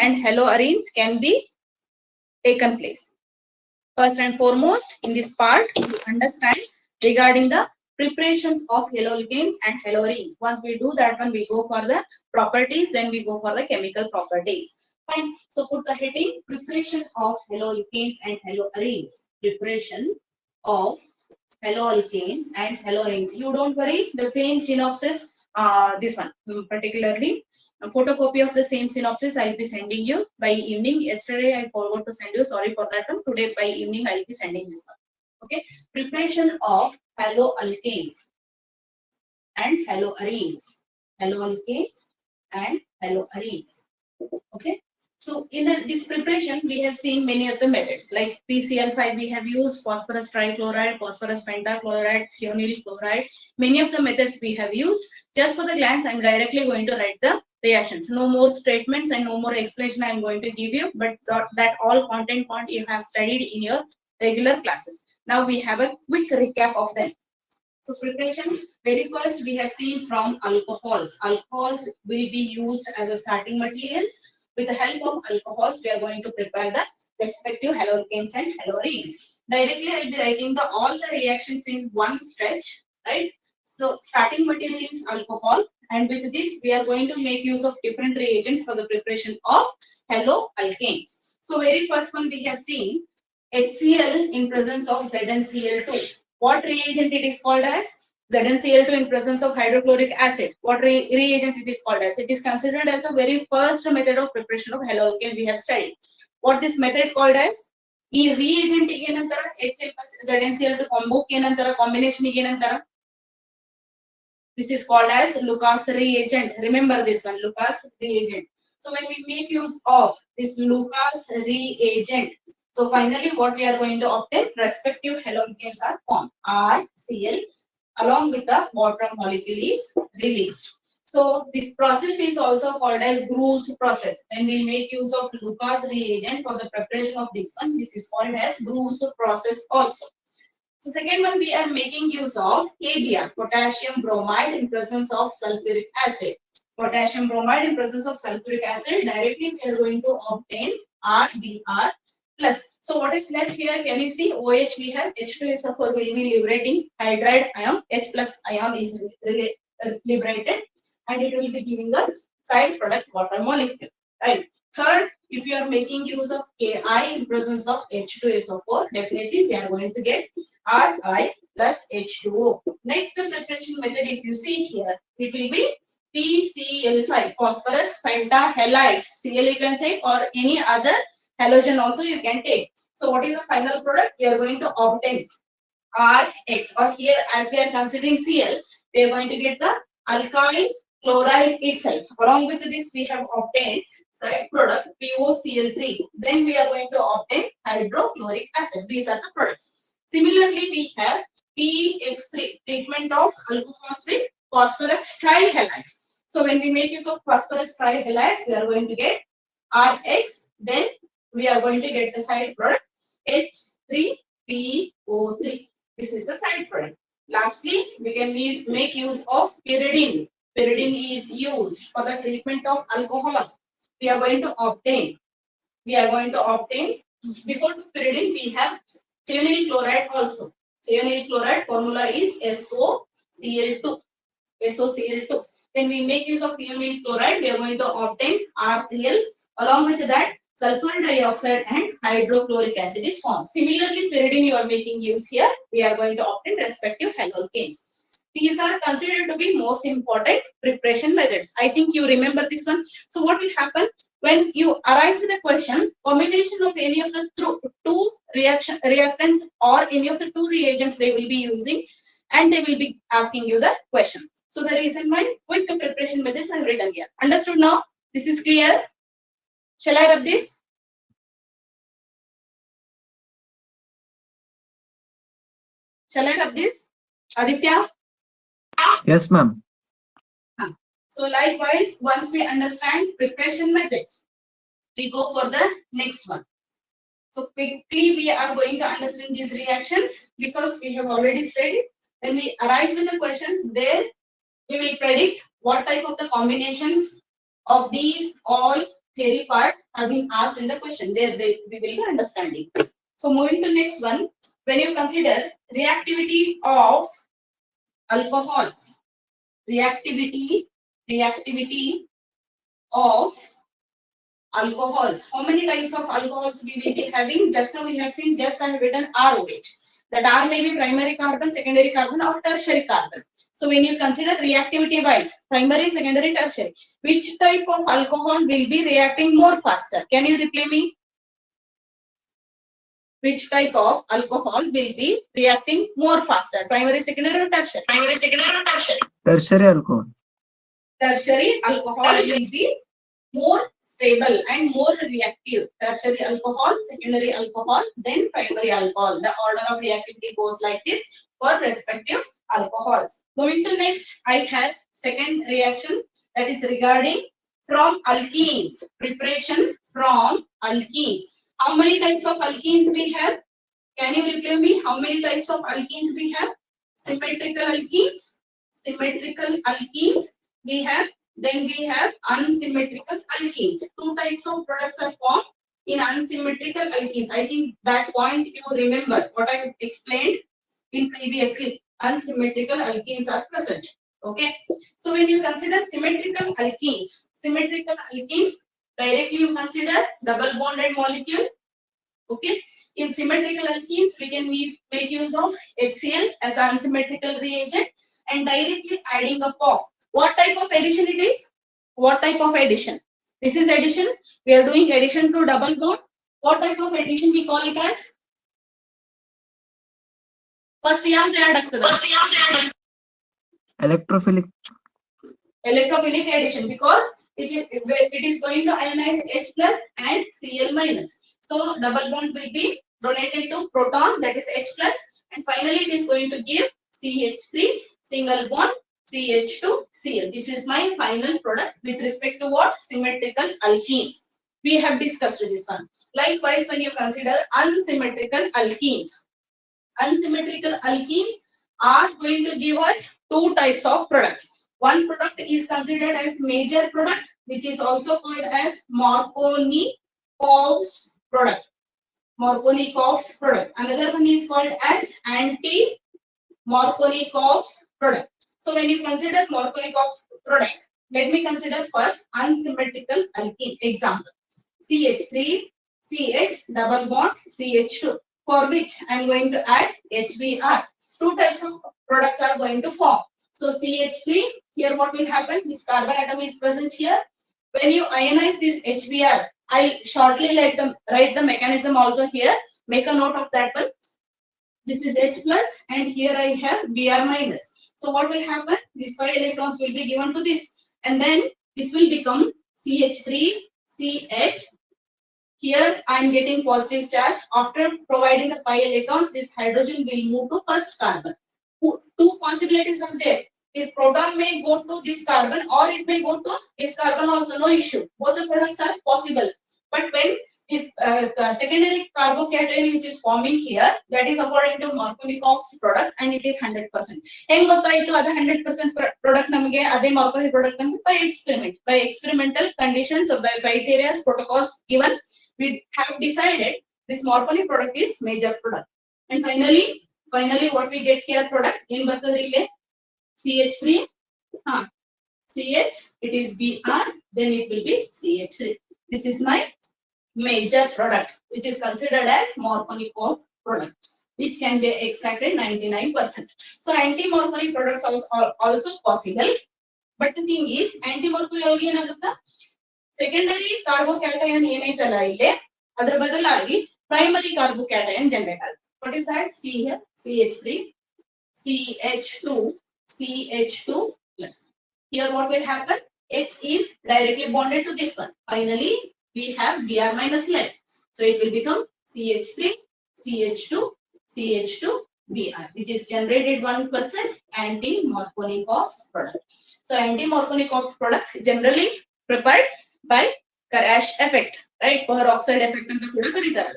and haloarenes can be taken place. First and foremost, in this part, you understand regarding the preparations of haloalkanes and haloarenes. Once we do that one, we go for the properties, then we go for the chemical properties. Fine. So put the heading preparation of haloalkanes and haloarenes. Preparation of haloalkanes and haloarenes. You don't worry, the same synopsis, this one particularly. A photocopy of the same synopsis I'll be sending you by evening. Yesterday I forgot to send you, sorry for that one. Today by evening I'll be sending this one. Okay, preparation of haloalkanes and haloarenes. Haloalkanes and haloarenes. Okay, so in this preparation we have seen many of the methods like PCl5 we have used, phosphorus trichloride, phosphorus pentachloride, thionyl chloride. Many of the methods we have used. Just for the glance, I'm directly going to write the reactions. No more statements and no more explanation I'm going to give you, but that all content point you have studied in your regular classes. Now we have a quick recap of them. So preparation, very first we have seen from alcohols. Alcohols will be used as a starting materials. With the help of alcohols, we are going to prepare the respective haloalkanes and haloarenes. Directly I will be writing all the reactions in one stretch, right? So starting material is alcohol, and with this we are going to make use of different reagents for the preparation of haloalkanes. So very first one we have seen HCl in presence of ZnCl2. What reagent it is called as? ZnCl2 in presence of hydrochloric acid. What reagent it is called as? It is considered as a very first method of preparation of haloalkane we have studied. What this method called as? ಈ reagent ಏನಂತಾರ HCl plus ZnCl2 combo ಏನಂತಾರ combination ಏನಂತಾರ? This is called as Lucas reagent. Remember this one, Lucas reagent. So when we make use of this Lucas reagent, so finally what we are going to obtain, respective haloalkanes are formed. RCl along with the water molecule is released. So this process is also called as Bruce process. When we make use of Lucas reagent for the preparation of this one, this is called as Bruce process also. So second one, we are making use of KBr, potassium bromide in presence of sulfuric acid. Potassium bromide in presence of sulfuric acid, directly we are going to obtain RBr plus. So what is left here? Can you see OH we have, H2SO4 will be liberating hydride ion, H plus ion is liberated and it will be giving us side product water molecule. Right. Third, if you are making use of Ki in presence of H2SO4, definitely we are going to get Ri plus H2O. Next preparation method, if you see here, it will be PCl5, phosphorus pentahalides. Cl you can say, or any other halogen also you can take. So what is the final product? We are going to obtain Rx, or here as we are considering Cl, we are going to get the alkyl chloride itself. Along with this, we have obtained side product POCl3. Then we are going to obtain hydrochloric acid. These are the products. Similarly, we have PX3, treatment of alkophosphate phosphorus trihalides. So when we make use of phosphorus trihalides, we are going to get Rx. Then we are going to get the side product H3PO3. This is the side product. Lastly, we can make use of pyridine. Pyridine is used for the treatment of alcohol. We are going to obtain, before the pyridine, we have thionyl chloride also. Thionyl chloride formula is SOCl2. When we make use of thionyl chloride, we are going to obtain RCl. Along with that, sulfur dioxide and hydrochloric acid is formed. Similarly, pyridine you are making use here, we are going to obtain respective haloalkanes. These are considered to be most important preparation methods. I think you remember this one. So what will happen when you arise with a question, combination of any of the two reactant or any of the two reagents they will be using, and they will be asking you the question. So the reason why quick preparation methods I have written here. Understood now? This is clear? Shall I rub this? Shall I rub this? Aditya? Yes, ma'am. So likewise, once we understand preparation methods, we go for the next one. So quickly we are going to understand these reactions because we have already said it. When we arise with the questions, there we will predict what type of the combinations of these all theory part have been asked in the question. There we will be understanding. So moving to next one, when you consider reactivity of alcohols, reactivity of alcohols. How many types of alcohols we will be having? Just now we have seen, just I have written ROH. That R may be primary carbon, secondary carbon, or tertiary carbon. So when you consider reactivity wise, primary, secondary, tertiary, which type of alcohol will be reacting more faster? Can you reply me? Which type of alcohol will be reacting more faster? Primary, secondary, or tertiary? Primary, secondary, or tertiary? Tertiary alcohol. Tertiary alcohol will be more stable and more reactive. Tertiary alcohol, secondary alcohol, then primary alcohol. The order of reactivity goes like this for respective alcohols. Moving to next, I have second reaction, that is regarding from alkenes. Preparation from alkenes. How many types of alkenes we have? Can you reply me? How many types of alkenes we have? Symmetrical alkenes. Symmetrical alkenes we have. Then we have unsymmetrical alkenes. Two types of products are formed in unsymmetrical alkenes. I think that point you remember what I explained in previously. Unsymmetrical alkenes are present. Okay. So when you consider symmetrical alkenes, directly you consider double bonded molecule. Okay. In symmetrical alkenes, we can make use of HCl as an unsymmetrical reagent and directly adding up of what type of addition it is? What type of addition? This is addition. We are doing addition to double bond. What type of addition we call it as? First Electrophilic. Electrophilic addition, because it is going to ionize H plus and Cl minus. So double bond will be donated to proton, that is H plus, and finally it is going to give CH3 single bond CH2 Cl. This is my final product with respect to what? Symmetrical alkenes. We have discussed this one. Likewise, when you consider unsymmetrical alkenes are going to give us two types of products. One product is considered as major product, which is also called as Markovnikov's product. Markovnikov's product. Another one is called as anti-Markovnikov's product. So when you consider Markovnikov's product, let me consider first unsymmetrical alkene. Example: CH3, CH double bond CH2, for which I am going to add HBr. Two types of products are going to form. So CH3, here what will happen? This carbon atom is present here. When you ionize this HBr, I'll shortly write the mechanism also here. Make a note of that one. This is H plus and here I have Br minus. So what will happen? These 5 electrons will be given to this and then this will become CH3, CH. Here I am getting positive charge. After providing the 5 electrons, this hydrogen will move to first carbon. Two possibilities are there. This proton may go to this carbon or it may go to this carbon also, no issue. Both the products are possible. But when this secondary carbocation which is forming here, that is according to Markovnikov's product and it is 100%. Heng gottaytu adu 100% product namage ade Markovnikov product ante by experiment. By experimental conditions of the criteria protocols given, we have decided this Markovnikov product is major product. And finally what we get here product in Batadile CH3, CH, it is Br, then it will be CH3. This is my major product, which is considered as Markovnikov product, which can be extracted 99%. So anti-Markovnikov products are also possible, but the thing is anti-Markovnikov ಏನಾಗುತ್ತಾ secondary carbocation ಏನಾಯ್ತಲ್ಲ ಇಲ್ಲಿ ಅದರ ಬದಲಾಗಿ primary carbocation generate ಆಗುತ್ತೆ. What is that? See here, CH3, CH2, CH2 plus. Here what will happen? H is directly bonded to this one. Finally, we have Br minus left. So it will become CH3, CH2, CH2, Br, which is generated 1% anti-Markovnikov's product. So anti-Markovnikov's products generally prepared by Karash effect, right? Peroxide effect anta kuda karitare.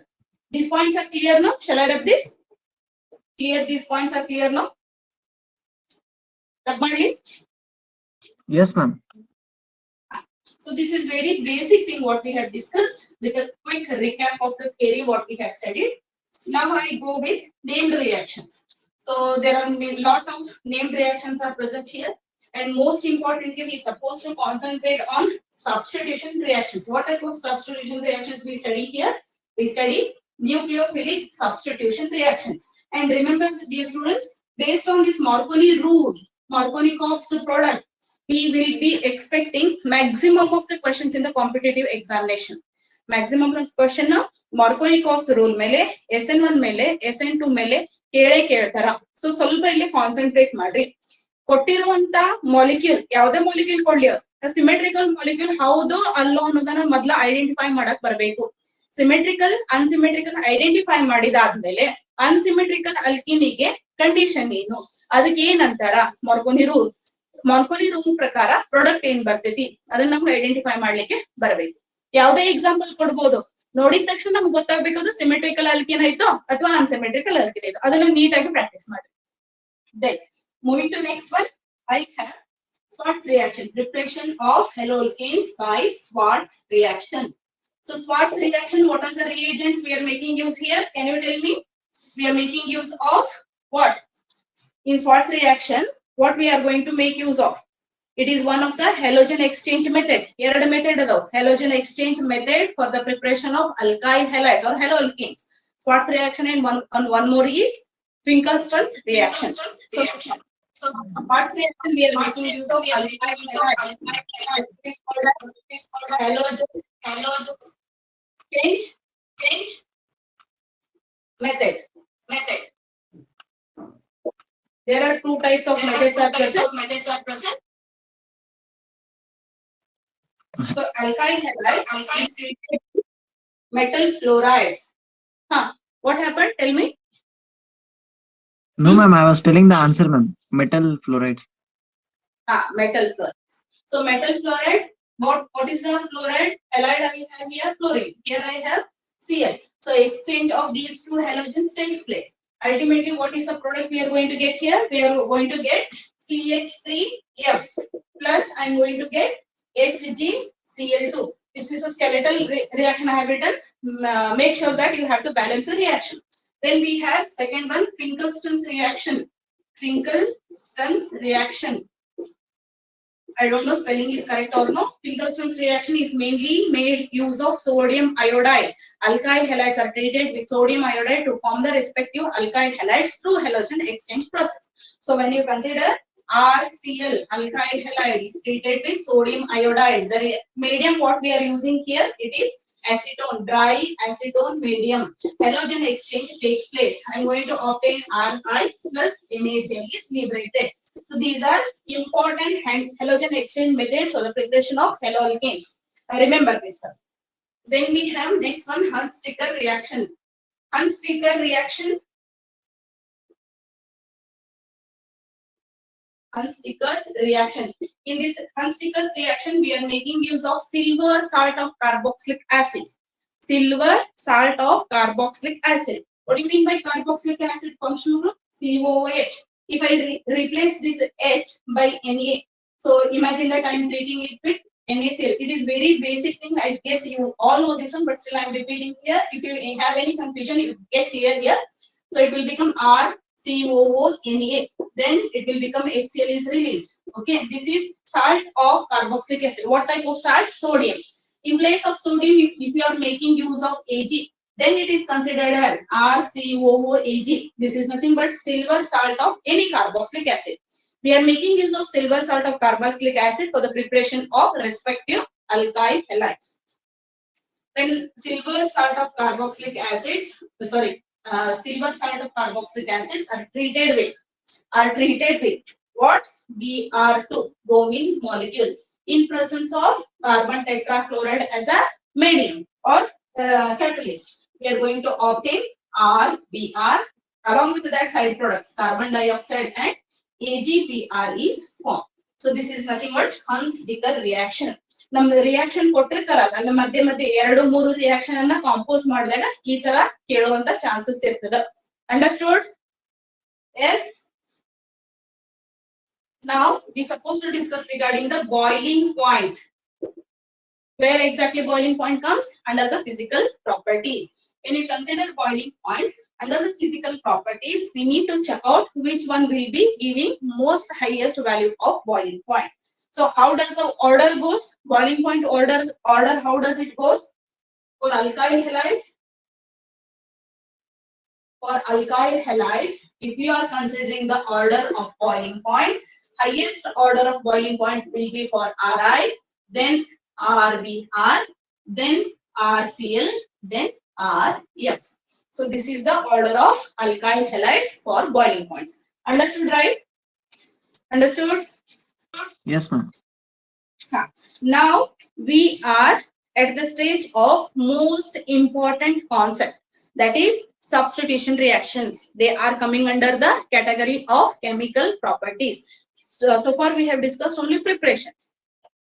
These points are clear now. Shall I rub this? Clear? These points are clear now. Rub madli? Yes, ma'am. So this is very basic thing what we have discussed with a quick recap of the theory what we have studied. Now I go with named reactions. So there are a lot of named reactions are present here, and most importantly we are supposed to concentrate on substitution reactions. What type of substitution reactions we study here? We study nucleophilic substitution reactions. And remember, dear students, based on this Marconi rule, Markovnikov's product, we will be expecting maximum of the questions in the competitive examination. Maximum of question na Markovnikov's rule ಮೇಲೆ SN1 ಮೇಲೆ SN2 ಮೇಲೆ ಕೇಳೇ ಕೇಳ್ತಾರ. So ಸ್ವಲ್ಪ ಇಲ್ಲಿ concentrate ಮಾಡ್ರಿ. ಕೊಟ್ಟಿರುವಂತ molecule ಯಾವ್ದೇ ಮಾಲಿಕ್ಯೂಲ್ ಕೊಡ್ಲಿ, ಸಿಮೆಟ್ರಿಕಲ್ ಮಾಲಿಕ್ಯೂಲ್ ಹೌದೋ ಅಲ್ಲೋ ಅನ್ನೋದನ್ನ ಮೊದಲ ಐಡೆಂಟಿಫೈ ಮಾಡಕ್ ಬರ್ಬೇಕು. ಸಿಮೆಟ್ರಿಕಲ್ ಅನ್ಸಿಮೆಟ್ರಿಕಲ್ ಐಡೆಂಟಿಫೈ ಮಾಡಿದಾದ್ಮೇಲೆ ಅನ್ಸಿಮೆಟ್ರಿಕಲ್ ಅಲ್ಕಿನಿಗೆ ಕಂಡೀಷನ್ ಏನು, ಅದಕ್ಕೆ ಏನಂತಾರ ಮಾರ್ಕೋನಿ ರೂಲ್. ಮಾರ್ಕೋನಿ ರೂಲ್ ಪ್ರಕಾರ ಪ್ರಾಡಕ್ಟ್ ಏನ್ ಬರ್ತೈತಿ ಅದನ್ನ ನಮ್ಗೆ ಐಡೆಂಟಿಫೈ ಮಾಡ್ಲಿಕ್ಕೆ ಬರಬೇಕು. ಯಾವ್ದೇ ಎಕ್ಸಾಂಪಲ್ ಕೊಡ್ಬೋದು, ನೋಡಿದ ತಕ್ಷಣ ನಮ್ಗೆ ಗೊತ್ತಾಗ್ಬೇಕು ಅದು ಸಿಮೆಟ್ರಿಕಲ್ ಅಲ್ಕಿನ್ ಆಯ್ತೋ ಅಥವಾ ಅನ್ಸಿಮೆಟ್ರಿಕಲ್ ಅಲ್ಕಿನ್ ಆಯ್ತೋ, ಅದನ್ನ ನೀಟಾಗಿ ಪ್ರಾಕ್ಟೀಸ್ ಮಾಡಿ. Then moving to next one, I have Schwartz reaction, preparation of haloalkanes by Schwartz reaction. So Schwartz reaction, what are the reagents we are making use here? Can you tell me? We are making use of what? In Schwartz reaction, what we are going to make use of? It is one of the halogen exchange method. Eradu method adao, halogen exchange method for the preparation of alkyl halides or haloalkanes. Schwartz reaction, and one more is Finkelstein's reaction. So Schwartz reaction we are making use of alkyl halides. It is called halogen exchange method. There are two types of methods are present. So alkyl halides is treated with metal fluorides. What happened? Tell me. No, ma'am, I was telling the answer, ma'am. Metal fluorides. Metal fluorides. So metal fluorides, what is the fluoride? Halide I have here chlorine. Here I have Cl. So exchange of these two halogens takes place. Ultimately, what is the product we are going to get here? We are going to get CH3F plus I am going to get HgCl2. This is a skeletal reaction I have written. Make sure that you have to balance the reaction. Then we have second one, Finkelstein's reaction. Finkelstein's reaction. I don't know spelling is correct or no. Finkelstein's reaction is mainly made use of sodium iodide. Alkyl halides are treated with sodium iodide to form the respective alkyl halides through halogen exchange process. So when you consider RCl, alkyl halide is treated with sodium iodide. The medium what we are using here, it is acetone, dry acetone medium. Halogen exchange takes place. I am going to obtain Ri plus NaCl is liberated. So these are important halogen exchange methods for the preparation of haloalkanes. Remember this one. Then we have next one, Hunt-Sticker reaction. Hunt-Sticker reaction. Hunt-Sticker's reaction. In this Hunt-Sticker's reaction, we are making use of silver salt of carboxylic acid. Silver salt of carboxylic acid. What do you mean by carboxylic acid functional group? COOH. If I replace this H by Na, so imagine that I am treating it with NaCl. It is very basic thing. I guess you all know this one, but still I am repeating here. If you have any confusion, you get clear here. So it will become RCOONA. Then it will become HCl is released. Okay, this is salt of carboxylic acid. What type of salt? Sodium. In place of sodium, if you are making use of Ag, then it is considered as RCOOAg. This is nothing but silver salt of any carboxylic acid. We are making use of silver salt of carboxylic acid for the preparation of respective alkyl halides. When silver salt of carboxylic acids, silver salt of carboxylic acids are treated with what? Br2, bromine molecule, in presence of carbon tetrachloride as a medium or catalyst. We are going to obtain RBr. Along with that side products, carbon dioxide and AgBr is formed. So this is nothing but Hunt-Sticker reaction. ನಮ್ಮ reaction ಕೊಟ್ಟಿರ್ತಾರಲ್ಲ, ಅಲ್ಲ ಮಧ್ಯೆ ಮಧ್ಯೆ 2-3 reaction ಅನ್ನ compost ಮಾಡಿದಾಗ ಈ ತರ ಕೇಳುವಂತ chances ಇರ್ತದ. Understood? Yes. Now we supposed to discuss regarding the boiling point. Where exactly boiling point comes? Under the physical properties. When you consider boiling points under the physical properties, we need to check out which one will be giving most highest value of boiling point. So how does the order goes? Boiling point order how does it goes? For alkyl halides, if you are considering the order of boiling point, highest order of boiling point will be for Ri, then RBr, then RCl, then RF. So this is the order of alkyl halides for boiling points. Understood, right? Understood? Yes, ma'am. Now we are at the stage of most important concept, that is substitution reactions. They are coming under the category of chemical properties. So far we have discussed only preparations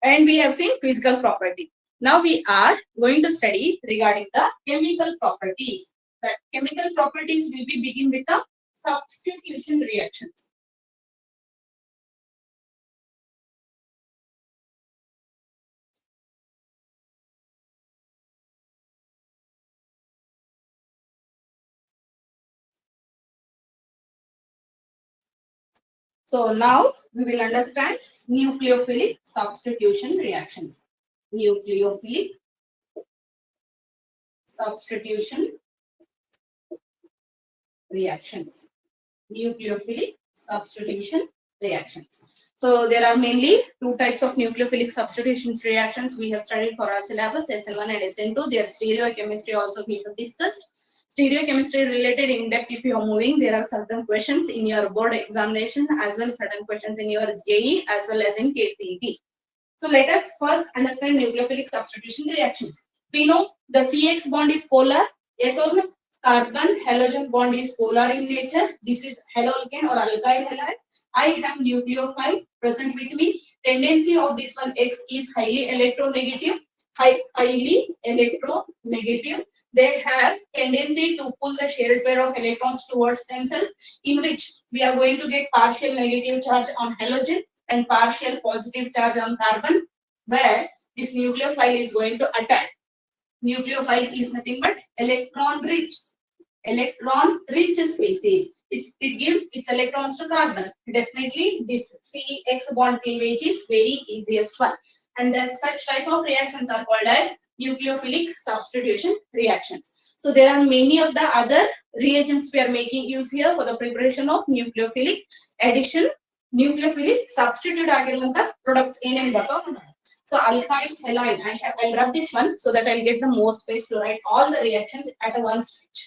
and we have seen physical property. Now we are going to study regarding the chemical properties. The chemical properties will be begin with the substitution reactions. So now we will understand nucleophilic substitution reactions. Nucleophilic substitution reactions. Nucleophilic substitution reactions. So there are mainly two types of nucleophilic substitution reactions we have studied for our syllabus, SN1 and SN2. Their stereochemistry also we have discussed. Stereochemistry related in depth, if you are moving, there are certain questions in your board examination as well as certain questions in your JE as well as in KCET. So let us first understand nucleophilic substitution reactions. We know the CX bond is polar, yes or no? Carbon halogen bond is polar in nature. This is haloalkane or alkyl halide. I have nucleophile present with me. Tendency of this one X is highly electronegative. Highly electronegative. They have tendency to pull the shared pair of electrons towards themselves, in which we are going to get partial negative charge on halogen and partial positive charge on carbon, where this nucleophile is going to attack. Nucleophile is nothing but electron rich species. It gives its electrons to carbon. Definitely this CX bond cleavage is very easiest one, and then such type of reactions are called as nucleophilic substitution reactions. So there are many of the other reagents we are making use here for the preparation of nucleophilic addition, nucleophilic substitute ಆಗಿರುವಂತ products ಏನೇನು ಬರ್ತಾವ. So alkyl halide, I'll rub this one so that I'll get the more space to write all the reactions at one stretch.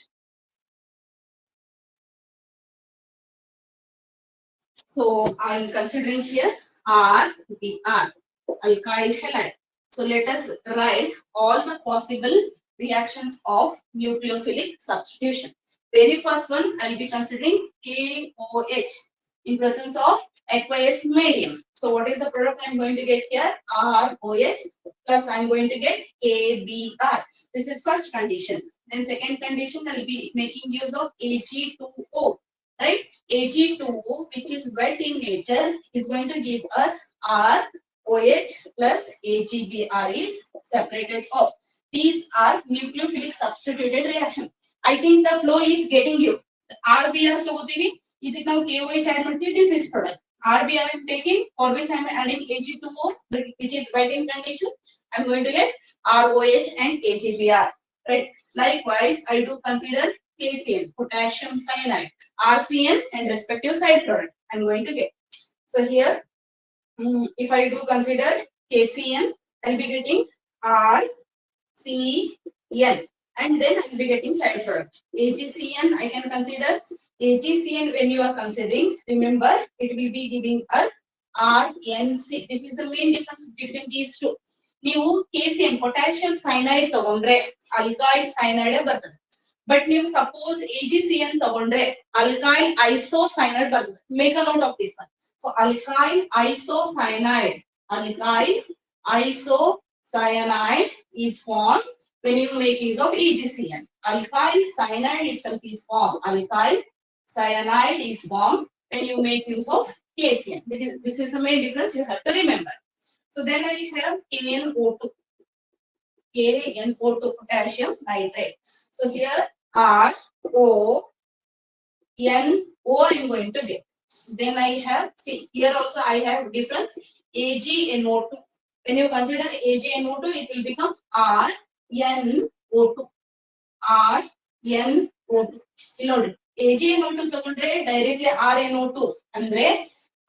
So I'm considering here RBr, alkyl halide. So let us write all the possible reactions of nucleophilic substitution. Very first one, I'll be considering KOH in presence of aqueous medium. So what is the product I'm going to get here? ROH plus I'm going to get ABr. This is first condition. Then second condition, I'll be making use of Ag2O. Right? Ag2O, which is wet in nature, is going to give us ROH plus AgBr is separated off. These are nucleophilic substituted reaction. I think the flow is getting you. RBr ತಗೋತೀವಿ, ಇದಕ್ಕೆ ನಾವು KOH add ಮಾಡ್ತೀವಿ. This is product. RBr I'm taking, for which I'm adding Ag2O, which is wet in condition. I'm going to get ROH and AgBr. Right? Likewise, I do consider KCN, potassium cyanide, RCN and respective side product I'm going to get. So here, if I do consider KCN, I'll be getting RCN and then I'll be getting side product. AgCN, I can consider AgCN when you are considering, remember it will be giving us RNC. This is the main difference between these two. ನೀವು KCN, potassium cyanide ತಗೊಂಡ್ರೆ alkyl cyanide ಬರ್ತದೆ. But ನೀವು suppose AgCN ತಗೊಂಡ್ರೆ alkyl isocyanide ಬರ್ತದೆ. Make a note of this one. So alkyl isocyanide is formed when you make use of AgCN. Alkyl cyanide itself is formed. Alkyl cyanide is formed when you make use of KCN. This is the main difference you have to remember. So then I have KNO2. KNO2 potassium nitrate. So here RONO I am going to get. Then I have, see here also I have difference AgNO2. When you consider AgNO2, it will become RNO2. RNO2. ಇಲ್ಲಿ ನೋಡಿ AgNO2 ತಗೊಂಡ್ರೆ directly RNO2 ಅಂದ್ರೆ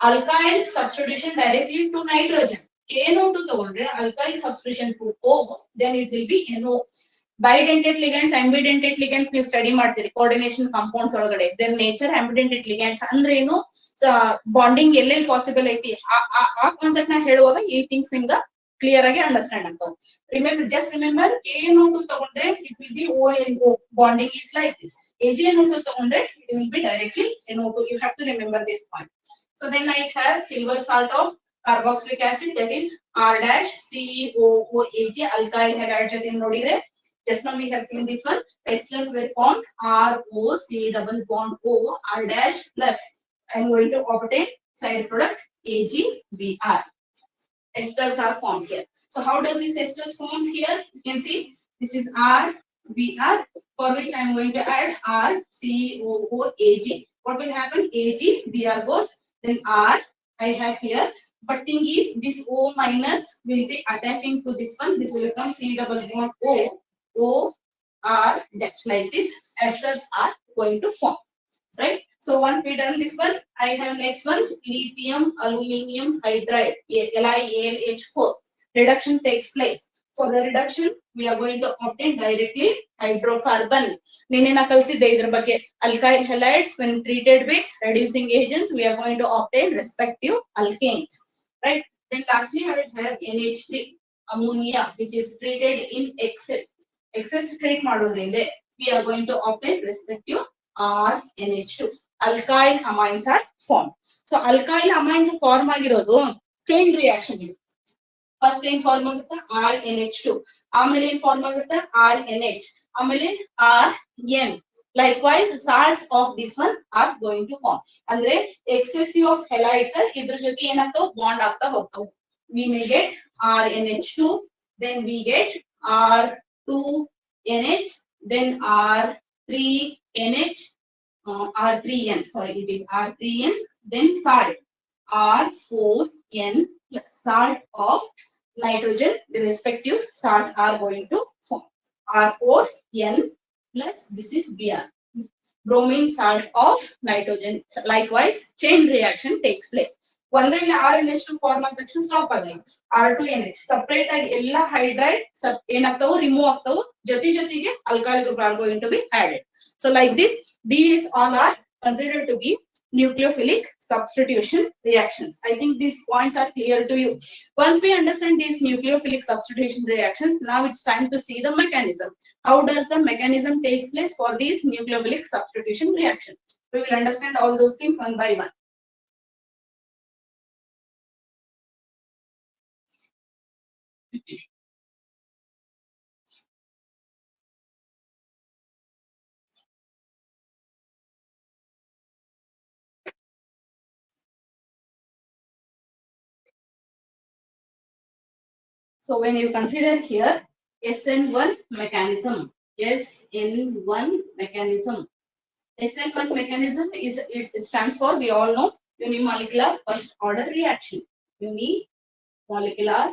alkyl substitution directly to nitrogen. KNO2 ತಗೊಂಡ್ರೆ alkyl substitution to O, then it will be NO. Bidentate ligands, ambidentate ligands ನೀವು study ಮಾಡ್ತೀರಿ coordination compounds ಒಳಗಡೆ. their nature ambidentate ligands ಅಂದ್ರೆ ಏನು, ಬಾಂಡಿಂಗ್ ಎಲ್ಲೆಲ್ಲಿ ಪಾಸಿಬಲ್ ಐತಿ ಆ ಕಾನ್ಸೆಪ್ಟ್ ನ ಹೇಳುವಾಗ ಈ ಥಿಂಗ್ಸ್ ನಿಮ್ಗ ಕ್ಲಿಯರ್ ಆಗಿ ಅಂಡರ್ಸ್ಟ್ಯಾಂಡ್ ಆಗ್ತಾವ. ರಿಮೆಂಬರ್, ಜಸ್ಟ್ ರಿಮೆಂಬರ್ KNO2 ತಗೊಂಡ್ರೆ it will be ONO, bonding is like this. AgNO2 ತಗೊಂಡ್ರೆ it will be directly NO2. you have to remember this point. So then I have silver salt of carboxylic acid, that is R-COOAG, alkyl halide ಜೊತೆ ನೋಡಿದ್ರೆ just now we have seen this one. Esters were formed ROC double bond O R dash plus. I am going to obtain side product AgBr. Esters are formed here. So how does this esters forms here? You can see this is RBr, for which I am going to add RCOOAG. What will happen? AgBr goes, then R I have here. But thing is, this O minus will be attacking to this one. This will become C double bond O R dash, like this. Esters are going to form, right? So once we done this one, I have next one, lithium aluminum hydride, LiAlH4. Reduction takes place. For the reduction, we are going to obtain directly hydrocarbon. Ninne na kalisidde idra bagge. Alkyl halides when treated with reducing agents, we are going to obtain respective alkanes, right? Then lastly, I will have NH3 ammonia, which is treated in excess. Excess treat ಮಾಡೋದ್ರಿಂದ we are going to obtain respective RNH2. alkyl amines are formed. So alkyl amines form ಆಗಿರೋದು chain reaction ಇದೆ. First ಏನ್ form ಆಗುತ್ತೆ RNH2, ಆಮೇಲೆ ಏನ್ form ಆಗುತ್ತೆ RNH, ಆಮೇಲೆ RN. likewise salts of this one are going to form. ಅಂದ್ರೆ excessive of halides ಇದ್ರ ಜೊತೆ ಏನಾಗ್ತಾವ ಬಾಂಡ್ ಆಗ್ತಾ ಹೋಗ್ತಾವ. we may get RNH2, then we get R2NH, then R3NH, R3N, sorry, it is R3N, then salt R4N plus salt of nitrogen. The respective salts are going to form R4N plus this is Br, bromine salt of nitrogen. Likewise, chain reaction takes place. ಒಂದೇ RNH2 form ಆದ ತಕ್ಷಣ stop ಆಗಲ್ಲ. R2NH separate ಆಗಿ ಎಲ್ಲಾ hydride ಏನಾಗ್ತಾವು remove ಆಗ್ತಾವು, ಜೊತೆಗೆ alkyl group are going to be added. So like this, these all are considered to be nucleophilic substitution reactions. I think these points are clear to you. Once we understand these nucleophilic substitution reactions, now it's time to see the mechanism. How does the mechanism takes place for these nucleophilic substitution reaction? We will understand all those things one by one. So when you consider here SN1 mechanism, SN1 mechanism mechanism is, it stands for, we all know, unimolecular first order reaction. Unimolecular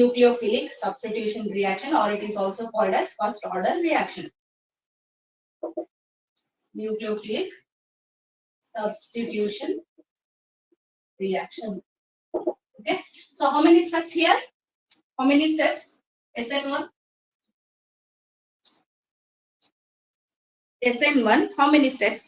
nucleophilic substitution reaction, or it is also called as first order reaction. Nucleophilic substitution reaction. Okay, so how many steps here? How many steps? SN1. SN1, how many steps?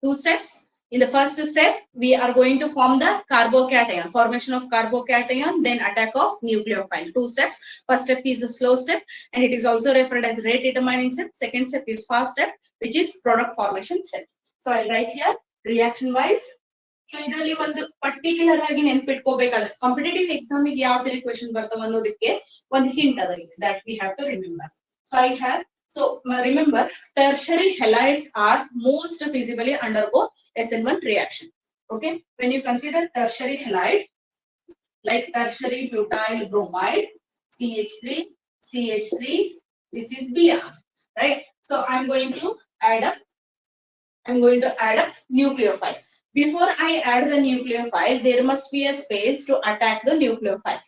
2 steps. In the first step, we are going to form the carbocation, formation of carbocation, then attack of nucleophile. 2 steps. First step is a slow step, and it is also referred as rate determining step. Second step is fast step, which is product formation step. So I'll write here reaction wise. So ಇದರಲ್ಲಿ ಒಂದು particular ಆಗಿ ನೆನಪಿಟ್ಕೋಬೇಕಾದ್ರೆ competitive exam ಗೆ ಯಾವ ತರ question ಬರ್ತಾವ ಅನ್ನೋದಕ್ಕೆ ಒಂದು hint ಅದ ಇದೆ, that we have to remember. So I have, so remember, tertiary halides are most feasibly undergo SN1 reaction. Okay, when you consider tertiary halide like tertiary butyl bromide, CH3, CH3. This is Br, right? So I'm going to add up. I'm going to add up nucleophile. Before I add the nucleophile, there must be a space to attack the nucleophile.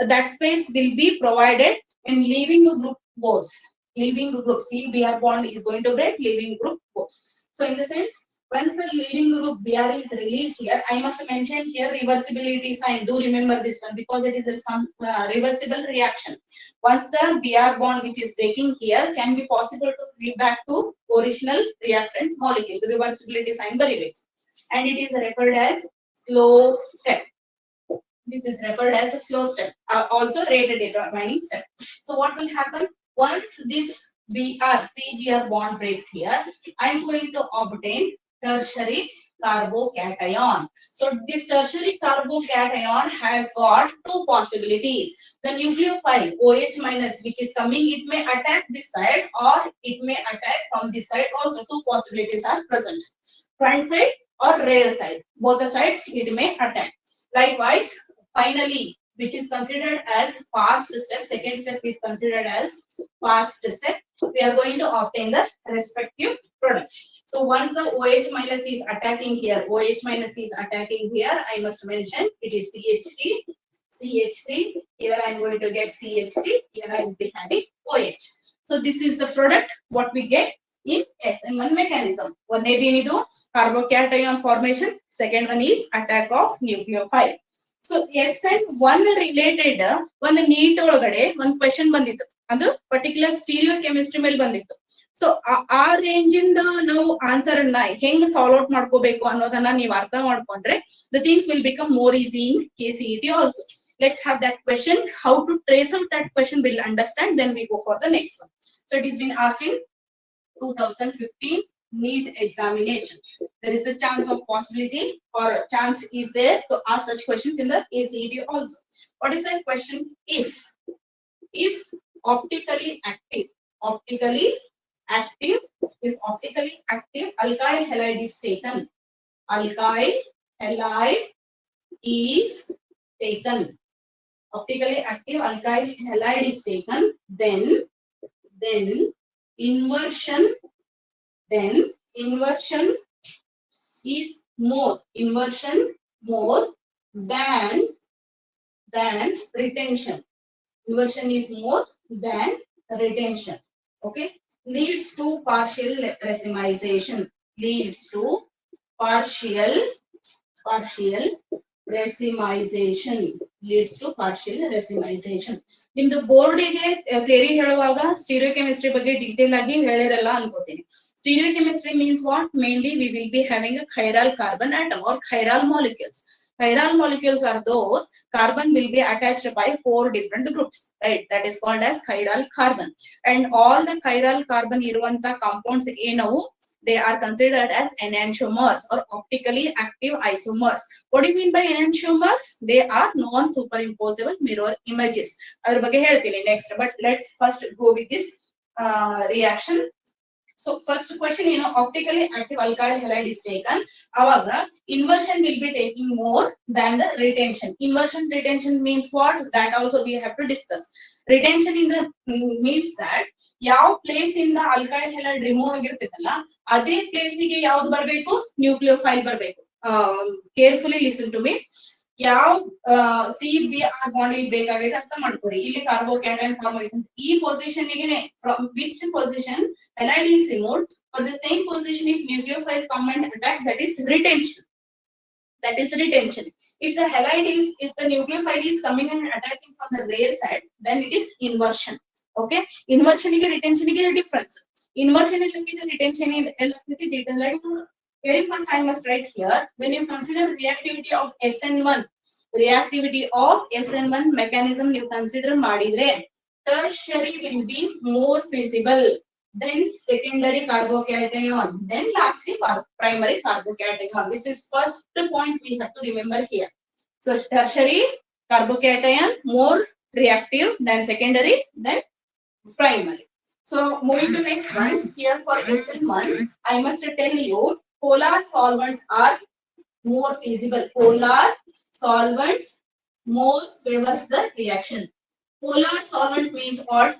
That space will be provided in leaving group goes. Leaving group, see Br bond is going to break, leaving group goes. So in the sense, once the leaving group Br is released here, I must mention here reversibility sign. Do remember this one because it is some reversible reaction. Once the Br bond which is breaking here can be possible to read back to original reactant molecule. The reversibility sign very and it is referred as slow step. This is referred as a slow step, also rate determining step. So what will happen once this CBr bond breaks here? I am going to obtain tertiary carbocation. So this tertiary carbocation has got two possibilities. The nucleophile OH minus which is coming, it may attack this side or it may attack from this side. Also two possibilities are present. Front side or rear side. Both the sides it may attack. Likewise, finally, which is considered as fast step, second step is considered as fast step. We are going to obtain the respective product. So once the OH minus is attacking here, OH minus is attacking here, I must mention it is CH3, CH3. Here I am going to get CH3. Here I will be having OH. So this is the product what we get in SN1 mechanism. One is carbocation formation. Second one is attack of nucleophile. So SN1 related one NEET ಒಳಗಡೆ one question ಬಂದಿತ್ತು. ಅದು particular stereochemistry ಮೇಲೆ ಬಂದಿತ್ತು. So ಆ range ಇಂದ ನಾವು answer ಅನ್ನ ಹೆಂಗ್ ಸಾಲ್ವ್ ಔಟ್ ಮಾಡ್ಕೋಬೇಕು ಅನ್ನೋದನ್ನ ನೀವು ಅರ್ಥ ಮಾಡ್ಕೊಂಡ್ರೆ the things will become more easy in KCET also. Let's have that question. How to trace out that question we'll understand. Then we go for the next one. So it has been asked in 2015 NEET examination. There is a chance of possibility or chance is there to ask such questions in the ACET also. What is that question? If optically active, if optically active alkyl halide is taken, alkyl halide is taken, optically active alkyl halide is taken, then inversion is more than retention. Inversion is more than retention. Okay, leads to partial racemization. Leads to partial racemization. Leads to partial racemization. ನಿಮ್ದು ಬೋರ್ಡಿಗೆ theory ಹೇಳುವಾಗ ಸ್ಟೀರಿಯೋಕೆಮಿಸ್ಟ್ರಿ ಬಗ್ಗೆ detail ಆಗಿ ಹೇಳಿರಲ್ಲ ಅನ್ಕೋತೀನಿ. Stereochemistry means what? Mainly we will be having a chiral carbon atom or chiral molecules. Chiral molecules are those carbon will be attached by 4 different groups, right? That is called as chiral carbon. And all the chiral carbon iruvanta compounds enavu they are considered as enantiomers or optically active isomers. What do you mean by enantiomers? They are non-superimposable mirror images. Adar ಬಗ್ಗೆ ಹೇಳ್ತೀನಿ next, but let's first go with this reaction. So first question, optically active alkyl halide is taken. Avaga inversion will be taking more than the retention. Inversion retention means what? That also we have to discuss. Retention in the means that ಯಾವ place ಇಂದ alkyl halide remove ಆಗಿರ್ತೈತಲ್ಲ ಅದೇ place ಗೆ ಯಾವ್ದು ಬರಬೇಕು? Nucleophile ಬರಬೇಕು. Carefully listen to me. ಯಾವ CBr bond ಇಲ್ಲಿ ಬೇಕಾಗಿದೆ ಅಂತ ಮಾಡ್ಕೊರಿ. ಇಲ್ಲಿ ಕಾರ್ಬೋಕ್ಯಾಟೈನ್ ಫಾರ್ಮ್ ಆಗಿದೆ. ಈ ಪೊಸಿಷನ್ ಗೆ from which position halide is removed for the same position if nucleophile come and attack, that is retention. If the nucleophile is coming and attacking from the rear side, then it is inversion. Okay, inversion ಗೆ retention ಗೆ difference. Inversion illakide retention illakide detail ಆಗಿ ನೋಡು. Very first I must write here, when you consider reactivity of SN1 mechanism you consider ಮಾಡಿದ್ರೆ tertiary will be more feasible, then secondary carbocation, then lastly primary carbocation. This is first point we have to remember here. So tertiary carbocation more reactive than secondary than primary. So moving to next one, here for SN1 I must tell you polar solvents are more feasible. Polar solvents more favors the reaction. Polar solvent means what?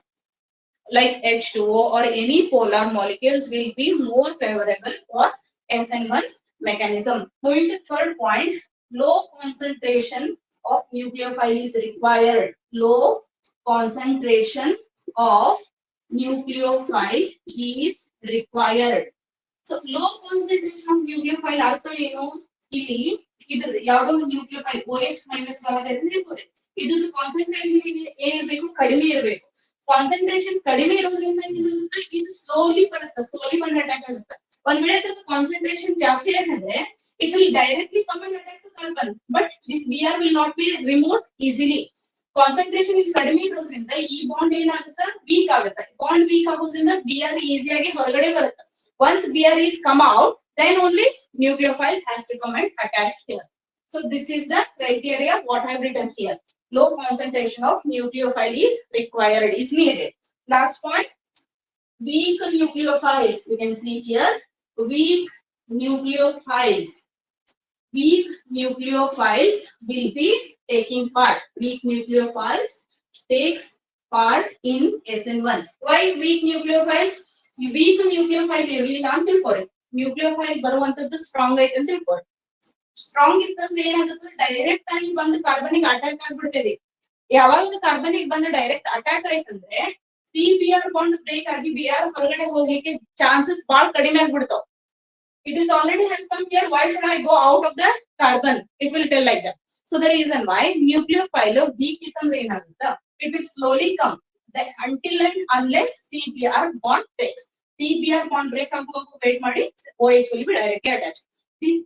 Like H2O or any polar molecules will be more favorable for SN1 mechanism. Moving to third point, low concentration of nucleophile is required. Low concentration of nucleophile is required. So low concentration of nucleophile ಅರ್ಥ ಏನು ಇಲ್ಲಿ ಇದು ಯಾವುದೋ ಒಂದು nucleophile OH minus ಬರುತ್ತೆ ಇದು concentration ಏನಿರಬೇಕು ಕಡಿಮೆ ಇರಬೇಕು ಕಾನ್ಸಂಟ್ರೇಷನ್ ಕಡಿಮೆ ಇರೋದ್ರಿಂದ ಇದು ಸ್ಲೋಲಿ ಬರುತ್ತೆ ಸ್ಲೋಲಿ ಬಂದು ಅಟ್ಯಾಕ್ ಆಗುತ್ತೆ ಒಂದ್ ವೇಳೆ ಅದ್ರ ಕಾನ್ಸಂಟ್ರೇಷನ್ ಜಾಸ್ತಿ ಯಾಕಂದ್ರೆ it will directly come and attack to carbon but this BR will not be remove easily concentration ಇಲ್ಲಿ ಕಡಿಮೆ ಇರೋದ್ರಿಂದ ಈ ಬಾಂಡ್ ಏನಾಗುತ್ತೆ ವೀಕ್ ಆಗುತ್ತೆ ಬಾಂಡ್ ವೀಕ್ ಆಗೋದ್ರಿಂದ BR ಈಸಿಯಾಗಿ ಹೊರಗಡೆ ಬರುತ್ತೆ once BR is come out then only nucleophile has to come and attach here so this is the criteria what I have written here low concentration of nucleophile is required is needed last point weak nucleophiles you can see here weak nucleophiles weak nucleophiles will be taking part weak nucleophiles takes part in SN1 why weak nucleophiles weak nucleophile ಇರಲಿಲ್ಲ ಅಂತ ತಿಳ್ಕೊರಿ nucleophile ಬರುವಂತದ್ದು strong ಐತೆ ಅಂತ ತಿಳ್ಕೊರಿ strong ಇತ್ತಂದ್ರೆ ಏನಾಗುತ್ತೆ direct ಆಗಿ ಬಂದು ಕಾರ್ಬನಿಗೆ attack ಆಗ್ಬಿಡ್ತದೆ ಯಾವಾಗ ಕಾರ್ಬನಿಗೆ ಬಂದು ಡೈರೆಕ್ಟ್ ಅಟ್ಯಾಕ್ ಆಯ್ತಂದ್ರೆ CBr ಬಾಂಡ್ ಬ್ರೇಕ್ ಆಗಿ BR ಹೊರಗಡೆ ಹೋಗ್ಲಿಕ್ಕೆ ಚಾನ್ಸಸ್ ಬಹಳ ಕಡಿಮೆ ಆಗ್ಬಿಡ್ತಾವ it is already has come here why should I go out of the carbon it will tell like that so the reason why nucleophile weak ಇತ್ತಂದ್ರೆ ಏನಾಗುತ್ತೆ it will slowly come until and unless CBr bond breaks CBr bond break ಆಗುವಾಗ wait ಮಾಡಿ OH will be directly attached these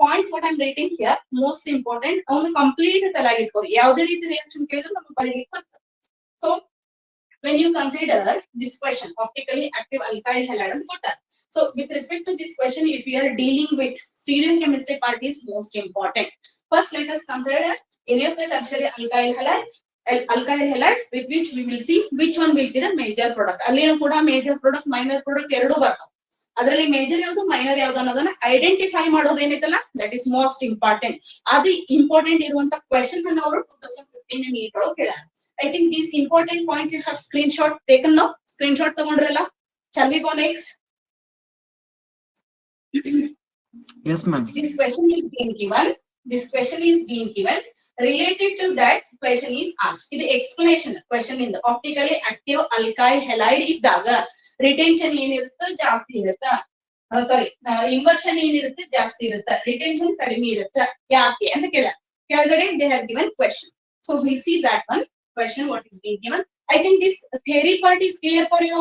points what I'm writing here most important ಅವನು complete ತಲೆಗೆ ಇಟ್ಕೊರಿ ಯಾವುದೇ ರೀತಿ reaction ಕೇಳಿದ್ರು ನಮಗೆ ಬರೀಲಿಕ್ಕೆ ಬರ್ತದೆ so when you consider this question optically active alkyl halide and water so with respect to this question if you are dealing with stereochemistry part is most important first let us consider any of the tertiary alkyl halide with which we will see which one will be the major product ಅಲ್ಲಿಯೂ ಕೂಡ major product minor product ಎರಡು ಬರ್ತವೆ ಅದರಲ್ಲಿ major ಯಾವುದು minor ಯಾವುದು ಅನ್ನೋದನ್ನ identify ಮಾಡೋದು ಏನೈತಲ್ಲ ದಟ್ ಇಸ್ ಮೋಸ್ಟ್ ಇಂಪಾರ್ಟೆಂಟ್ ಅದು ಇಂಪಾರ್ಟೆಂಟ್ ಇರುವಂತ ಕ್ವೆಶನ್ ಅನ್ನು ಅವರು 2015 ನೀಟ್ ಒಳಗೆ ಕೇಳ್ಯಾರ I think these important points you have screenshot taken no screenshot ತಗೊಂಡ್ರಲ್ಲ shall we go next Yes, ma'am. this question is being given related to that question is asked ಇದು explanation question ಇಂದ optically active alkyl halide ಇದ್ದಾಗ retention ಏನಿರುತ್ತೆ ಜಾಸ್ತಿ ಇರುತ್ತೆ ಸಾರಿ inversion ಏನಿರುತ್ತೆ ಜಾಸ್ತಿ ಇರುತ್ತೆ ರಿಟೆನ್ಷನ್ ಕಡಿಮೆ ಇರುತ್ತೆ ಯಾಕೆ ಅಂತ ಕೆಳಗಡೆ they have given question so will see that one question what is been given I think this theory part is clear for you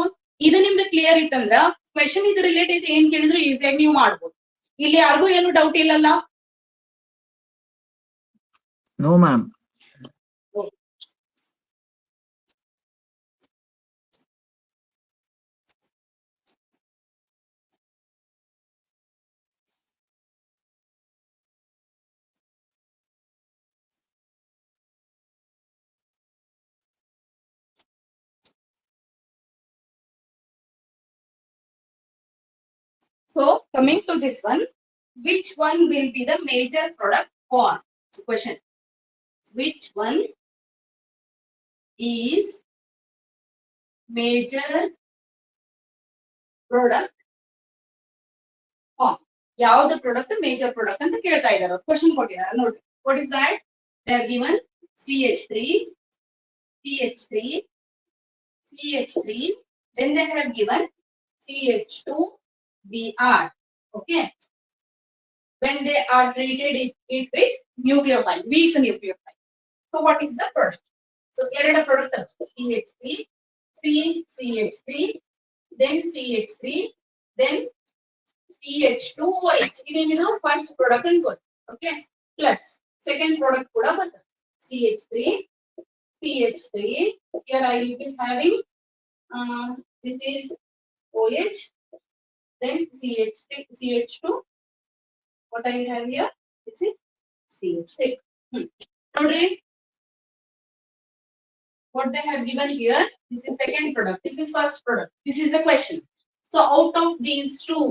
ಇದು ನಿಮ್ದು ಕ್ಲಿಯರ್ ಇತ್ತಂದ್ರ ಕ್ವೆಶ್ಚನ್ ಇದು ರಿಲೇಟೆಡ್ ಏನ್ ಕೇಳಿದ್ರು ಈಸಿಯಾಗಿ ನೀವು ಮಾಡ್ಬೋದು ಇಲ್ಲಿ ಯಾರಿಗೂ ಏನು ಡೌಟ್ ಇಲ್ಲಲ್ಲ No, ma'am. So coming to this one, which one will be the major product for question? Which one is major product for? ಯಾವ್ದು ಪ್ರಾಡಕ್ಟ್ ಮೇಜರ್ ಪ್ರಾಡಕ್ಟ್ ಅಂತ ಕೇಳ್ತಾ ಇದ್ದಾರೆ ಕ್ವೆಶ್ಚನ್ ಕೊಟ್ಟಿದ್ದಾರೆ ನೋಡಿ what is that they are given CH3 then they have given CH2 Br okay when they are treated it with nucleophile weak nucleophile so what is the product so erada product CH3 then CH3 then CH2OH idu first product anko okay plus second product kuda barte CH3 here I will be having this is OH then CH2 what I have here this is CH3 nodri what they have given here this is second product this is first product this is the question so out of these two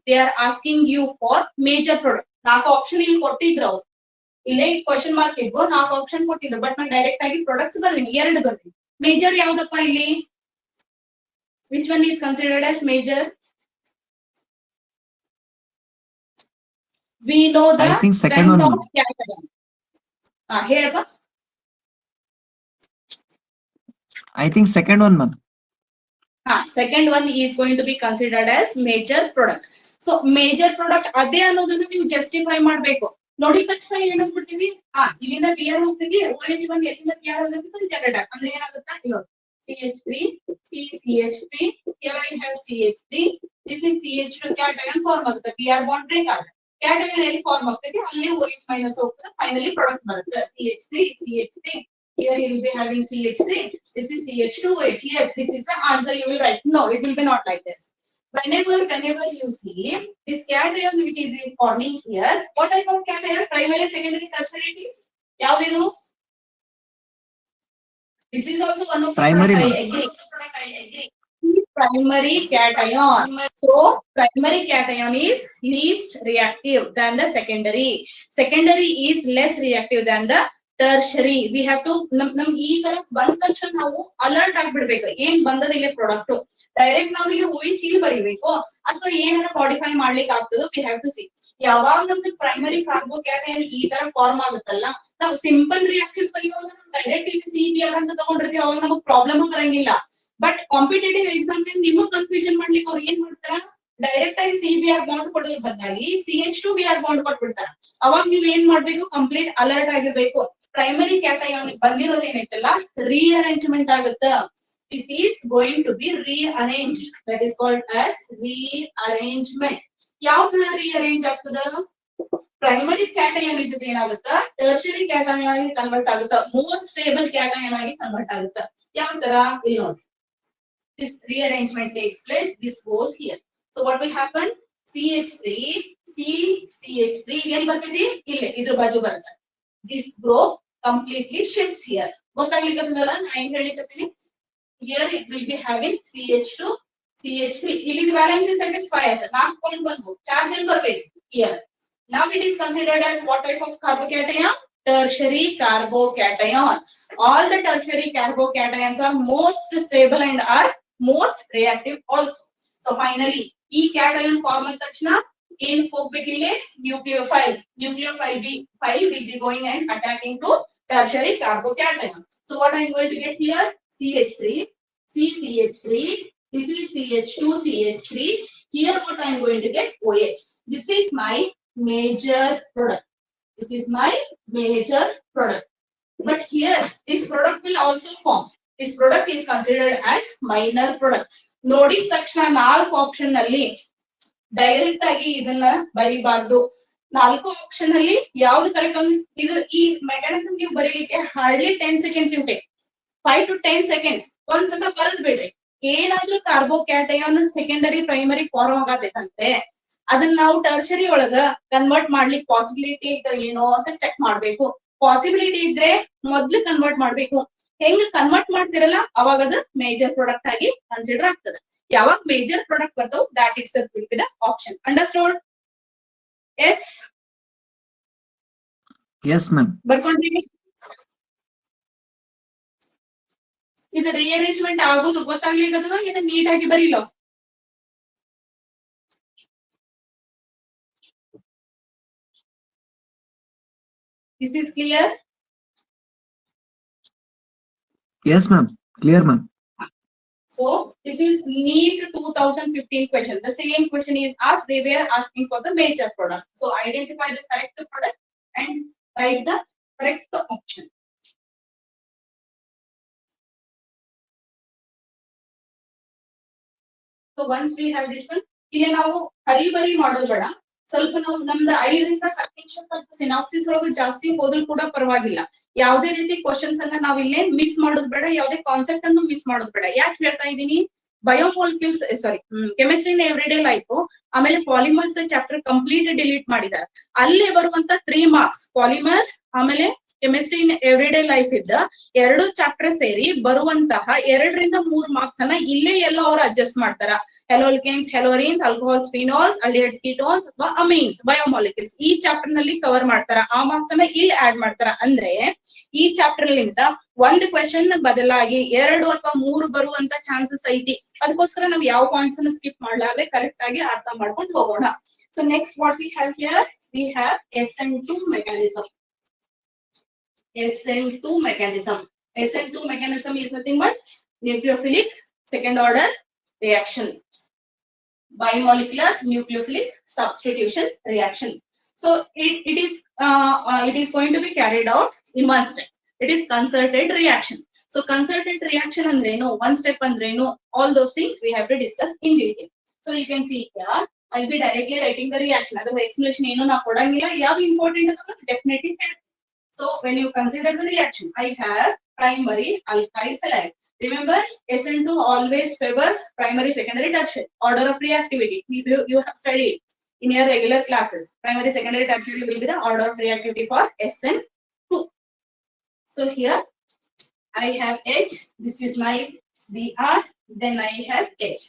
they are asking you for major product naku option ಇಲ್ಲಿ ಕೊಟ್ಟಿದ್ರು ಇಲ್ಲೇ question mark ಇದ್ವು 4 option ಕೊಟ್ಟಿದ್ರು but ನಾನು direct ಆಗಿ products ಬರ್ತೀನಿ 2 ಬರ್ತೀನಿ major ಯಾವ್ದಪ್ಪ ಇಲ್ಲಿ which one is considered as major we know the I think second one. ಹೇಳಪ್ಪ I think second one, ma'am. Second one is going to be considered as major product. So major product ಅದೇ ಅನ್ನೋದನ್ನ ನೀವು justify ಮಾಡ್ಬೇಕು ನೋಡಿದ ತಕ್ಷಣ ಏನಂದ್ಬಿಟ್ಟಿದಿ ಇಲ್ಲಿಂದ clear ಹೋಗ್ತಿದಿ OH1 ಎಲ್ಲಿಂದ clear ಹೋಗುತ್ತೆ ಜನರೇಟ್ ಅಂದ್ರೆ ಏನಾಗುತ್ತಾ ಇಲ್ಲಿ CH3 CH3 here I have CH3 this is CH2 cation form ಆಗುತ್ತೆ PR ಬಾಂಡ್ ಬ್ರೇಕ್ ಆಗುತ್ತೆ cation ಎಲ್ಲಿ ಫಾರ್ಮ್ ಆಗ್ತದೆ ಅಲ್ಲಿ OH ಮೈನಸ್ ಹೋಗ್ತದೆ ಫೈನಲಿ ಪ್ರಾಡಕ್ಟ್ ಬರುತ್ತೆ CH3 here you will be having CH3 this is CH2OH yes this is the answer you will write no it will be not like this whenever you see this cation which is forming here what type of cation primary secondary tertiary it is yavadu this is also one of the primary product I agree primary cation so primary cation is least reactive than the secondary is less reactive than the tertiary we have to ನಮ್ ಈ ತರ ಬಂದ ತಕ್ಷಣ ನಾವು alert ಆಗ್ಬಿಡ್ಬೇಕು ಏನ್ ಬಂದದಿಲ್ಲ product direct ನಾವು ಇಲ್ಲಿ OH ಬರಿಬೇಕು ಅಥವಾ ಏನಾರ ಮಾಡಿಫೈ ಮಾಡ್ಲಿಕ್ಕೆ ಆಗ್ತದೋ we have to see ಯಾವಾಗ ನಮ್ದು ಪ್ರೈಮರಿ ಕಾರ್ಬೋಕ್ಯಾಟಯನ್ ಈ ತರ ಫಾರ್ಮ್ ಆಗುತ್ತಲ್ಲ ನಾವು ಸಿಂಪಲ್ ರಿಯಾಕ್ಷನ್ ಬರೆಯುವಾಗ ಡೈರೆಕ್ಟ್ ಇಲ್ಲಿ CBR ಅಂತ ತಗೊಂಡಿರ್ತೀವಿ ಅವಾಗ ನಮಗೆ ಪ್ರಾಬ್ಲಮ್ ಬರಂಗಿಲ್ಲ ಬಟ್ ಕಾಂಪಿಟೇಟಿವ್ ಎಕ್ಸಾಮ್ ನಿಮಗೆ ಕನ್ಫ್ಯೂಷನ್ ಮಾಡ್ಲಿಕ್ಕೆ ಅವ್ರು ಏನ್ ಮಾಡ್ತಾರ ಡೈರೆಕ್ಟ್ ಆಗಿ CBR ಬಾಂಡ್ ಕೊಡೋದ್ರ ಬದಲಾಗಿ CH2Br ಬಾಂಡ್ ಕೊಟ್ಬಿಡ್ತಾರ ಅವಾಗ ನೀವ್ ಏನ್ ಮಾಡ್ಬೇಕು ಕಂಪ್ಲೀಟ್ ಅಲರ್ಟ್ ಆಗಿರ್ಬೇಕು ಪ್ರೈಮರಿ ಕ್ಯಾಟಯಾನ್ ಬಂದಿರೋದು ಏನೈತಲ್ಲ ರೀಅರೇಂಜ್ಮೆಂಟ್ ಆಗುತ್ತೆ this is going to be rearranged that is called as rearrangement ಯಾವ ತರ rearrange ಆಗ್ತದ ಪ್ರೈಮರಿ ಕ್ಯಾಟಯಾನ್ ಇದ್ದದ್ದು ಏನಾಗುತ್ತೆ ಟರ್ಷರಿ ಕ್ಯಾಟಯಾನ್ ಆಗಿ ಕನ್ವರ್ಟ್ ಆಗುತ್ತೆ ಮೋರ್ ಸ್ಟೇಬಲ್ ಕ್ಯಾಟಯಾನ್ ಆಗಿ ಕನ್ವರ್ಟ್ ಆಗುತ್ತೆ ಯಾವ ತರ ಇಲ್ಲಿ ನೋಡಿ this rearrangement takes place this goes here so what will happen CH3 CH3 ಎಲ್ಲಿ ಬರ್ತಿದೆ ಇಲ್ಲಿ ಇದ್ರ ಬಾಜು ಬರುತ್ತೆ this group completely shifts here ಗೊತ್ತಾಗ್ಲಿಕ್ಕತ್ತದಲ್ಲ ನಾನು ಏನ್ ಹೇಳಿಕತ್ತೀನಿ here it will be having CH2 CH3 ಇಲ್ಲಿ valence satisfy ಆಯ್ತು 4.1 ಚಾರ್ಜ್ ಎಲ್ಲಿ ಬರಬೇಕು here now it is considered as what type of carbocation tertiary carbocation all the tertiary carbocations are most stable and are most reactive also so finally ಈ cation form ಆದ ತಕ್ಷಣ ಏನ್ ಹೋಗ್ಬೇಕಿಲ್ಲ nucleophile will be going and attacking to tertiary carbocation so what I am going to get here CH3 CH3 this is CH2CH3 here what I am going to get OH this is my major product but here this product will also form this product is considered as minor product ನೋಡಿದ ತಕ್ಷಣ 4 option ನಲ್ಲಿ direct ಆಗಿ ಇದನ್ನ ಬರಿಬಾರ್ದು 4 option ಅಲ್ಲಿ ಯಾವ್ದು correct ಇದು ಈ mechanism ನೀವು ಬರೀಲಿಕ್ಕೆ ಹಾರ್ಡ್ಲಿ 10 ಸೆಕೆಂಡ್ಸ್ ಇರುತ್ತೆ 5 to 10 seconds ಒಂದ್ಸಲ ಬರದ್ ಬಿಡ್ರಿ ಏನಾದ್ರೂ ಕಾರ್ಬೋಕ್ಯಾಟಯಾನ್ ಸೆಕೆಂಡರಿ ಪ್ರೈಮರಿ ಫಾರ್ಮ್ ಆಗತೈತಂದ್ರೆ ಅದನ್ನ ನಾವು ಟರ್ಷರಿ ಒಳಗ ಕನ್ವರ್ಟ್ ಮಾಡ್ಲಿಕ್ಕೆ ಪಾಸಿಬಿಲಿಟಿ ಇದ್ರೆ ಏನೋ ಅಂತ ಚೆಕ್ ಮಾಡ್ಬೇಕು ಪಾಸಿಬಿಲಿಟಿ ಇದ್ರೆ ಮೊದ್ಲು ಕನ್ವರ್ಟ್ ಮಾಡ್ಬೇಕು ಹೆಂಗ್ ಕನ್ವರ್ಟ್ ಮಾಡ್ತಿರಲ್ಲ ಅವಾಗ ಅದು ಮೇಜರ್ ಪ್ರಾಡಕ್ಟ್ ಆಗಿ ಕನ್ಸಿಡರ್ ಆಗ್ತದೆ ಯಾವಾಗ ಮೇಜರ್ ಪ್ರಾಡಕ್ಟ್ ಬರ್ತಾವ that it's will be the option understood yes ma'am ಬರ್ಕೊಂಡ್ರಿ ಇದು ರಿಅರೇಂಜ್ಮೆಂಟ್ ಆಗೋದು ಗೊತ್ತಾಗ್ಲಿಕ್ಕದ ಇದು ನೀಟಾಗಿ ಬರೀಲೋ this is clear yes ma'am clear ma'am so this is NEET 2015 question the same question is asked they were asking for the major product so identify the correct product and write the correct option so once we have this one ಇಲ್ಲಿ ನಾವು hurry-burry ಮಾಡೋದು ಬೇಡ ಸ್ವಲ್ಪ ನಾವು ನಮ್ದು 5 ರಿಂದ 10 ನಿಮಿಷ ಸ್ವಲ್ಪ ಸಿನಾಪ್ಸಿಸ್ ಒಳಗೆ ಜಾಸ್ತಿ ಹೋದ್ರೂ ಕೂಡ ಪರವಾಗಿಲ್ಲ ಯಾವುದೇ ರೀತಿ ಕ್ವಶನ್ಸ್ ಅನ್ನ ನಾವು ಇಲ್ಲೇ ಮಿಸ್ ಮಾಡೋದು ಬೇಡ ಯಾವುದೇ ಕಾನ್ಸೆಪ್ಟ್ ಅನ್ನು ಮಿಸ್ ಮಾಡೋದು ಬೇಡ ಯಾಕೆ ಹೇಳ್ತಾ ಇದ್ದೀನಿ biomolecules chemistry in everyday life ಆಮೇಲೆ ಪಾಲಿಮರ್ಸ್ ಚಾಪ್ಟರ್ ಕಂಪ್ಲೀಟ್ ಡಿಲೀಟ್ ಮಾಡಿದ್ದಾರೆ ಅಲ್ಲಿ ಬರುವಂತ 3 ಮಾರ್ಕ್ಸ್ ಪಾಲಿಮರ್ಸ್ ಆಮೇಲೆ ಕೆಮಿಸ್ಟ್ರಿ ಇನ್ ಎವ್ರಿಡೇ ಲೈಫ್ ಇದ್ದ 2 ಚಾಪ್ಟರ್ ಸೇರಿ ಬರುವಂತಹ 2 ರಿಂದ 3 ಮಾರ್ಕ್ಸ್ ಅನ್ನ ಇಲ್ಲೇ ಎಲ್ಲ ಅವ್ರು ಅಡ್ಜಸ್ಟ್ ಮಾಡ್ತಾರ ಹೆಲೋಲ್ಕೇನ್ಸ್, ಹೆಲೋರಿನ್ಸ್, ಆಲ್ಕೋಹಾಲ್ಸ್, ಫಿನಾಲ್ಸ್, ಅಲ್ಡಿಹೈಡ್ಸ್, ಕೀಟೋನ್ಸ್ ಅಥವಾ ಅಮೀನ್ಸ್, ಬಯೋಮಾಲಿಕ್ಯೂಲ್ಸ್ ಈ ಚಾಪ್ಟರ್ ನಲ್ಲಿ ಕವರ್ ಮಾಡ್ತಾರ. ಆ ಮಾರ್ಕ್ಸ್ ಅನ್ನ ಇಲ್ಲಿ ಆಡ್ ಮಾಡ್ತಾರ. ಅಂದ್ರೆ ಈ ಚಾಪ್ಟರ್ ಲಿಂದ ಒಂದು ಕ್ವೆಶನ್ ಬದಲಾಗಿ 2 ಅಥವಾ 3 ಬರುವಂತ ಚಾನ್ಸಸ್ ಐತಿ. ಅದಕ್ಕೋಸ್ಕರ ನಾವು ಯಾವ ಪಾಯಿಂಟ್ಸ್ ಅನ್ನು ಸ್ಕಿಪ್ ಮಾಡ್ಲಾರ್ದೆ ಕರೆಕ್ಟ್ ಆಗಿ ಅರ್ಥ ಮಾಡ್ಕೊಂಡು ಹೋಗೋಣ. So next what we have here, we have SN2 mechanism. SN2 mechanism. SN2 mechanism is nothing but nucleophilic second order reaction, bimolecular nucleophilic substitution reaction. So it is going to be carried out in one step. It is concerted reaction. So concerted reaction andrenu, one step andrenu, all those things we have to discuss in detail. So you can see here, I'll be directly writing the reaction. Other explanation ಏನು ನಾ ಕೊಡಂಗಿಲ್ಲ. ಯಾವ important ಅಂತ definitely help. So when you consider the reaction, I have primary alkyl halide. Remember, SN2 always favors primary, secondary, tertiary order of reactivity. You have studied in your regular classes. Primary, secondary, tertiary will be the order of reactivity for SN2. So here I have H. This is my Br. Then I have H.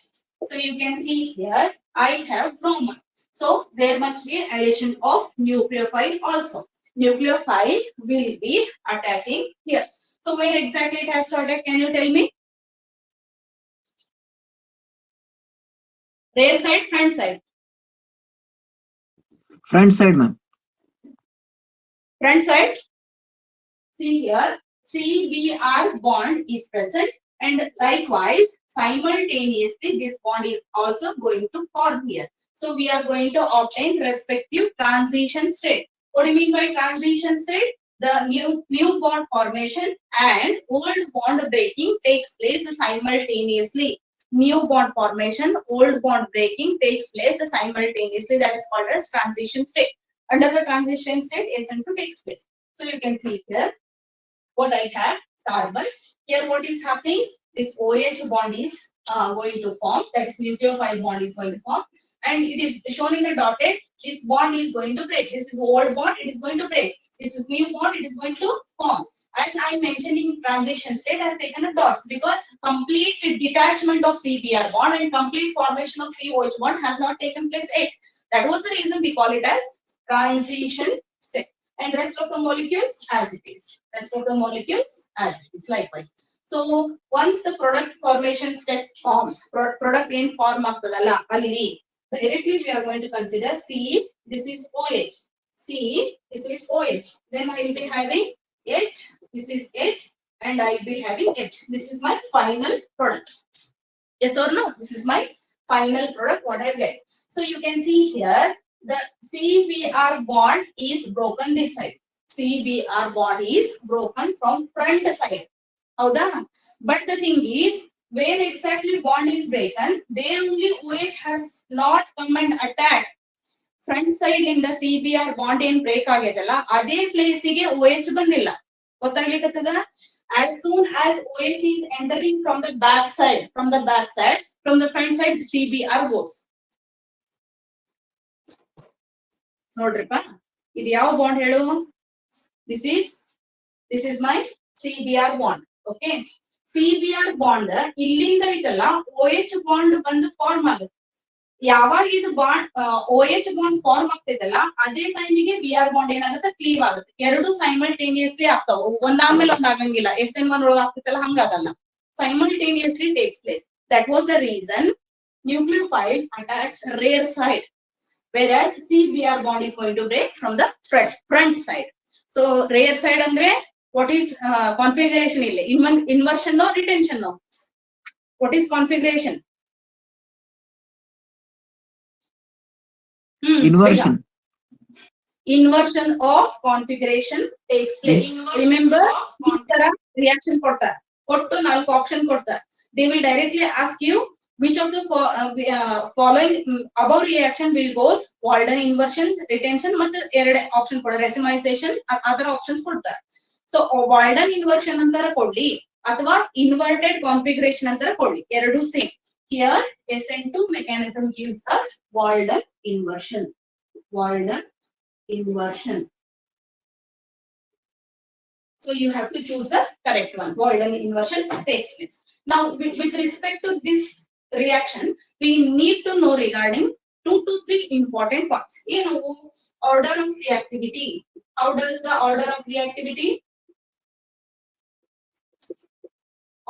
So you can see here I have bromine. So there must be addition of nucleophile also. Nucleophile will be attacking here. So where exactly it has to attack? Can you tell me? Rear side, front side. Front side, ma'am. Front side. See here, CBr bond is present, and likewise simultaneously this bond is also going to form here. So we are going to obtain respective transition state. What do you mean by transition state? The new bond formation and old bond breaking takes place simultaneously. New bond formation, old bond breaking takes place simultaneously. That is called as transition state. Under the transition state, SN2 takes place. So you can see here what I have, carbon. Here what is happening? This OH bond is going to form. That is nucleophile bond is going to form. And it is shown in the dotted. This bond is going to break. This is old bond. It is going to break. This is new bond. It is going to form. As I mentioned in transition state, I have taken a dots because complete detachment of CBr bond and complete formation of COH bond has not taken place yet. That was the reason we call it as transition state. And rest of the molecules as it is. Rest of the molecules as it is likewise. So once the product formation step forms, product in form agtadalla alli, directly we are going to consider C. This is OH. C. This is OH. Then I will be having H. This is H, and I will be having H. This is my final product. Yes or no? This is my final product. What I get. So you can see here. The CBr bond is broken this side. CBr bond is broken from front side. Howda? But the thing is, where exactly bond is broken, there only OH has not come and attacked. Front side in the CBr bond in break agedalla, ade place ige OH bandilla. Gottaglikattada? As soon as OH is entering from the back side, from the front side CBr goes. ನೋಡ್ರಿಪ್ಪ ಇದು ಯಾವ bond ಹೇಳು this is my CBr bond okay CBr bond ಇಲ್ಲಿಂದ ಐತಲ್ಲ OH bond ಬಂದು form ಆಗುತ್ತೆ ಯಾವಾಗ ಇದು bond OH bond form ಆಗ್ತೈತಲ್ಲ ಅದೇ ಟೈಮಿಗೆ Br ಬಾಂಡ್ ಏನಾಗುತ್ತೆ ಕ್ಲೀವ್ ಆಗುತ್ತೆ ಎರಡು ಸೈಮಲ್ಟೇನಿಯಸ್ಲಿ ಆಗ್ತಾವ ಒಂದಾದ್ಮೇಲೆ ಒಂದ್ ಆಗಂಗಿಲ್ಲ SN1 ಒಳಗ ಆಗ್ತೈತಲ್ಲ ಹಂಗಾಗಲ್ಲ simultaneously takes place. That was the reason nucleophile attacks rear side. Whereas CBr bond is going to break from the front side. So rear side andre what is configuration ille inversion or retention no? What is configuration? Inversion. Inversion of configuration takes place. Remember, reaction ಕೊಡ್ತಾರೆ ಕೊಟ್ಟು 4 option ಕೊಡ್ತಾರೆ. They will directly ask you which of the following above reaction will goes Walden inversion, retention ಮತ್ತೆ ಎರಡು option ಕೊಡ ರೆಸಿಮೈಸೇಷನ್ ಅದರ options ಕೊಡ್ತಾರೆ. So Walden inversion ಅಂತಾರ ಕೊಡ್ಲಿ ಅಥವಾ inverted configuration ಅಂತಾರ ಕೊಡ್ಲಿ ಎರಡು same. Here SN2 mechanism gives us Walden inversion. Walden inversion. So you have to choose the correct one. Walden inversion takes place. Now with respect to this reaction, we need to know regarding 2 to 3 important points. Order of reactivity. How does the order of reactivity?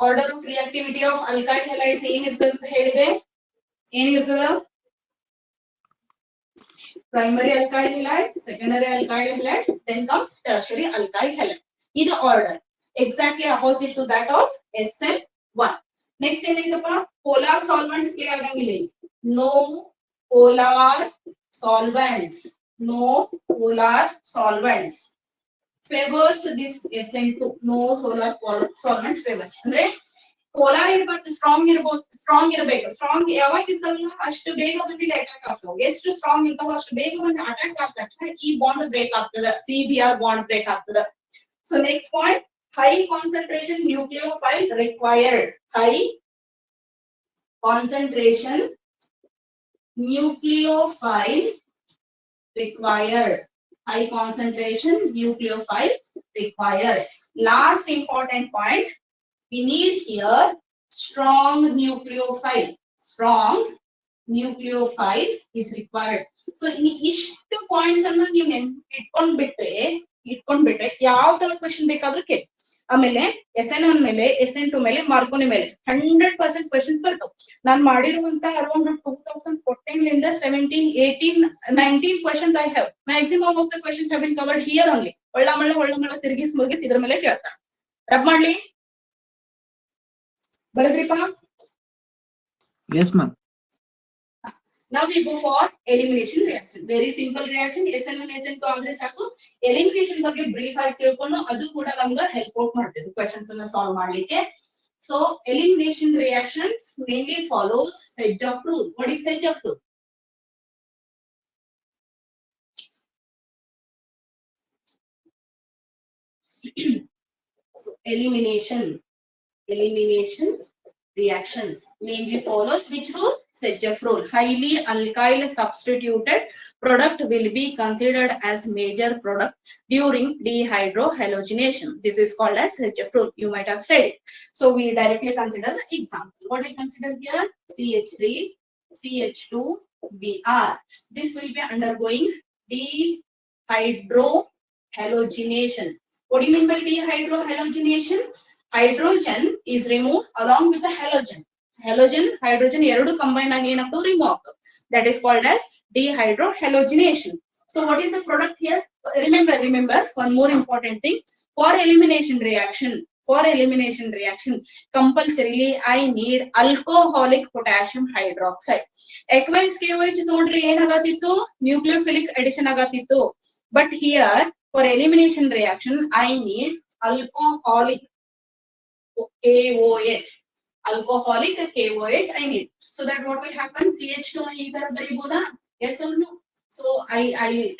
Order of reactivity of alkyl halides ಏನಿರ್ತದೆ ಅಂತ ಹೇಳಿದೆ? ಏನಿರ್ತದ? Primary alkyl halide, secondary alkyl halide, then comes tertiary alkyl halide. This order exactly opposite to that of SN1. Next ಏನೈತಪ್ಪ? Polar solvents play ಆಗಂಗಿಲ್ಲ. No polar solvents. No polar solvents favors this SN2. No solar solvents favors. ಅಂದ್ರೆ polar ಇರಬೇಕು, strong ಇರಬಹುದು, strong ಇರಬೇಕು. Strong ಯಾವಾಗ ಇರ್ತಾವಲ್ಲ ಅಷ್ಟು ಬೇಗ ಬಂದಿಲ್ಲ ಅಟ್ಯಾಕ್ ಆಗ್ತಾವೆ. ಎಷ್ಟು ಸ್ಟ್ರಾಂಗ್ ಇರ್ತಾವ ಅಷ್ಟು ಬೇಗ ಬಂದು ಅಟ್ಯಾಕ್ ಆದ ತಕ್ಷಣ ಈ ಬಾಂಡ್ ಬ್ರೇಕ್ ಆಗ್ತದೆ, CBr ಬಾಂಡ್ ಬ್ರೇಕ್ ಆಗ್ತದೆ. So next point, high concentration nucleophile required. High concentration nucleophile required. High concentration nucleophile required. Last important point, we need here strong nucleophile. Strong nucleophile is required. So ಇಷ್ಟು points ಅನ್ನು ನೀವು ಇಟ್ಕೊಂಡ್ಬಿಟ್ರೆ ಯಾವ ತರ question ಬೇಕಾದ್ರೂ ಕೇಳಿ. ಆಮೇಲೆ SN1 ಮೇಲೆ SN2 ಮೇಲೆ ಮಾರ್ಕೋನಿ ಮೇಲೆ 100% ಕ್ವೆಶ್ಚನ್ಸ್ ಬರ್ತವೆ. ನಾನು ಮಾಡಿರುವಂತ ಅರೌಂಡ್ 2014 ಲಿಂದ 17, 18, 19 questions I have. Maximum of the questions have been covered here only. ಒಳ್ಳ ತಿರುಗಿಸ್ ಮುಗಿಸ್ ಇದ್ರ ಮೇಲೆ ಕೇಳ್ತಾರೆ. ರಬ್ ಮಾಡ್ಲಿ, ಬರದ್ರಿಪಾ? Yes, ma'am. Now we go for elimination reaction. Very simple reaction. SN1 SN2 ಅಂದ್ರೆ ಸಾಕು. ಎಲಿಮಿನೇಷನ್ ಬಗ್ಗೆ ಬ್ರೀಫ್ ಆಗಿ ತಿಳ್ಕೊಂಡು ಅದು ಕೂಡ ನಮ್ಗೆ ಹೆಲ್ಪ್ ಔಟ್ ಮಾಡ್ತದೆ ಕ್ವೆಶ್ಚನ್ಸ್ ಅನ್ನ ಸಾಲ್ವ್ ಮಾಡ್ಲಿಕ್ಕೆ. So elimination reactions mainly follows Saytzeff rule. What is Saytzeff rule? So elimination reactions mainly follows which rule? Sedgwick rule. Highly alkyl substituted product will be considered as major product during dehydrohalogenation. This is called as Sedgwick rule. You might have said it. So we directly consider the example. What we consider here? CH3, CH2, Br. This will be undergoing dehydrohalogenation. What do you mean by dehydrohalogenation? Hydrogen is removed along with the halogen. Hydrogen ಎರಡು combine ಆಗಿ ಏನಾಗ್ತವೆ? Remove ಆಗ್ತವೆ. That is called as dehydrohalogenation. So what is the product here? Remember one more important thing. For elimination reaction, compulsorily I need alcoholic potassium hydroxide. Aqueous KOH ತಗೊಂಡ್ರೆ ಏನಾಗತ್ತಿತ್ತು? Nucleophilic addition ಆಗತ್ತಿತ್ತು. But here for elimination reaction I need alcoholic KOH. Alcoholic KOH I need. So that what will happen? CH2 ಈ ತರ ಬರೀಬಹುದಾ? Yes or no? So I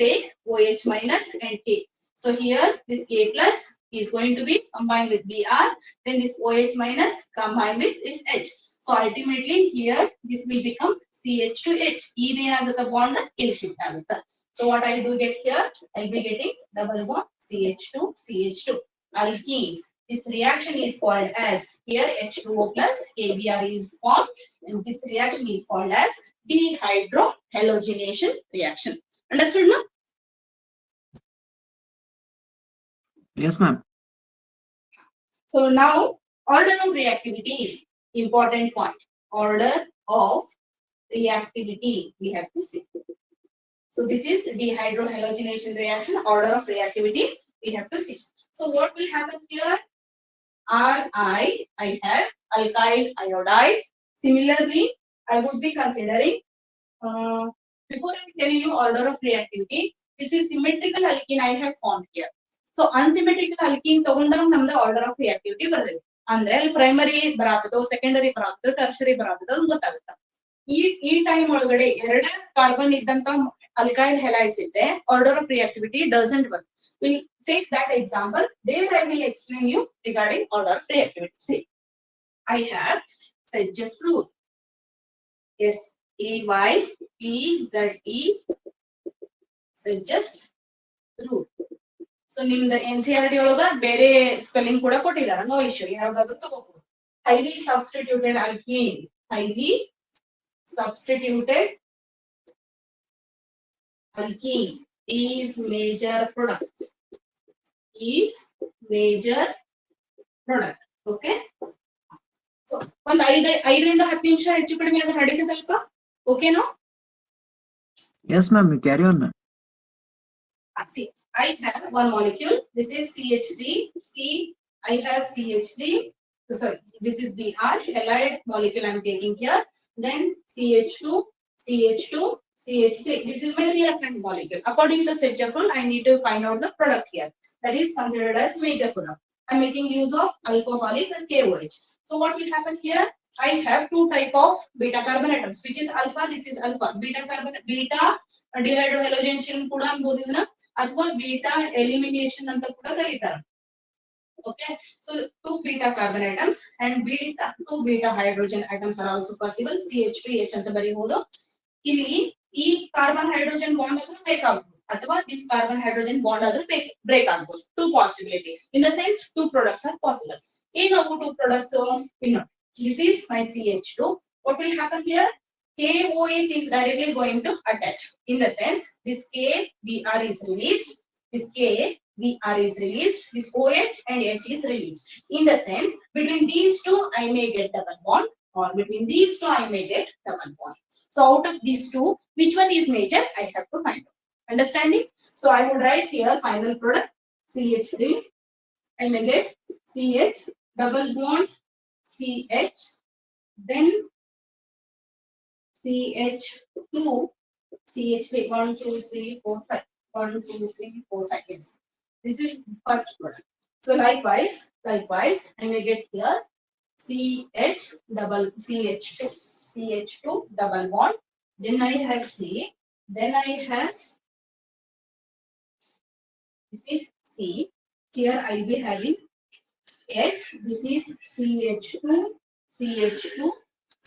take OH minus and K. So here this K plus is going to be combined with Br. Then this OH minus combined with this H. So ultimately here this will become CH2H. ಇದೇನಾಗುತ್ತೆ bond ಇಲ್ಲಿ shift ಆಗುತ್ತೆ. So what I do get here? I'll be getting double bond CH2. Alkenes. This reaction is called as, here H2O plus KBr is formed, and this reaction is called as dehydrohalogenation reaction. Understood now? Yes, ma'am. So now order of reactivity, important point. Order of reactivity we have to see. So this is dehydrohalogenation reaction. Order of reactivity we have to see. So what will happen here? Ri, I have alkyl iodide. Similarly, I would be considering, before I tell you order of reactivity, this is symmetrical alkene I have formed here. So unsymmetrical alkene ತಗೊಂಡಾಗ ನಮ್ದು order of reactivity ಬರ್ತದೆ. ಅಂದ್ರೆ ಅಲ್ಲಿ primary ಬರಾತದೋ, secondary ಬರಾತದೋ, tertiary ಬರಾತದೋ ಅಂತ ಗೊತ್ತಾಗುತ್ತೆ. ಈ time ಒಳಗಡೆ ಎರಡು ಕಾರ್ಬನ್ ಇದ್ದಂತ alkyl halides ಇದ್ರೆ order of reactivity doesn't work. We'll take that example. There I will explain you regarding order of reactivity. See, I have Sedgwick rule. SAYPZE Sedgwick rule. So ನಿಮ್ದು NCERT ಒಳಗ ಬೇರೆ spelling ಕೂಡ ಕೊಟ್ಟಿದ್ದಾರೆ. No issue, ಯಾವ್ದಾದ್ರು ತಗೋಬಹುದು. Highly substituted alkene. Highly substituted alkene is major product. Is major product. Okay. So, ಒಂದು 5 ರಿಂದ 10 ನಿಮಿಷ ಹೆಚ್ಚು ಕಡಿಮೆ ಅದು ನಡೀತದಲ್ಪ. ಓಕೆನೋ? Yes, ma'am. You carry on, ma'am. See, I have one molecule. This is CH3. I have CH3. Sorry, this is Br, halide molecule I am taking here. Then CH2, CH2, CH3. This is my reactant molecule. According to Sedgwick rule, I need to find out the product here. That is considered as major product. I am making use of alcoholic KOH. So what will happen here? I have two type of beta carbon atoms, which is alpha. This is alpha. Beta dihydrohalogenation kuda anbodu idna, athwa beta elimination anta kuda karitare. Okay, so two beta carbon atoms and two beta hydrogen atoms are also possible. CH3H anta baribodu. Illi ee carbon hydrogen bond adru break agubodu athwa this carbon hydrogen bond adru break agubodu. Two possibilities. In the sense, two products are possible. Two products this is my CH2. What will happen here? KOH is directly going to attach. In the sense, this KBr is released. This KBr is released. This OH and H is released. In the sense, between these two, I may get double bond, or between these two, I may get double bond. So, out of these two, which one is major? I have to find out. Understanding? So, I would write here final product CH3. I may get CH double bond CH, then CH2, CH3, 1, 2, 3, 4, 5. 1, 2, 3, 4, 5. Yes. This is first product. So likewise, I may get here CH2 double bond. Then I have C. Then I have this is C. Here I will be having H. This is CH2, CH2.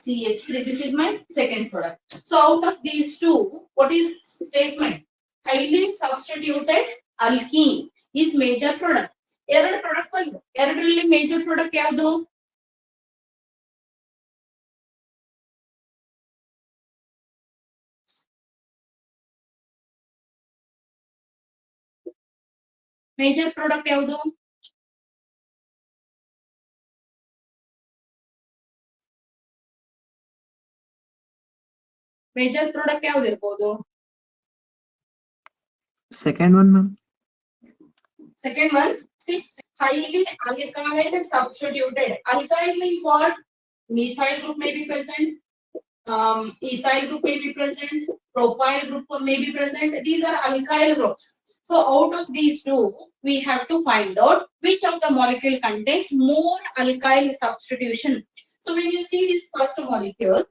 CH3, this is my second product. So out of these two, what is statement? Highly substituted alkene is major product. Error product one. Errorly major product yadu? Major product yadu? Major product ಯಾವುದು ಇರಬಹುದು? Second one, ma'am. Second one, see, highly alkyl substituted. Alkyl means what? Methyl group may be present, ethyl group may be present, propyl group may be present. These are alkyl groups. So out of these two, we have to find out which of the molecule contains more alkyl substitution. So when you see this first molecule,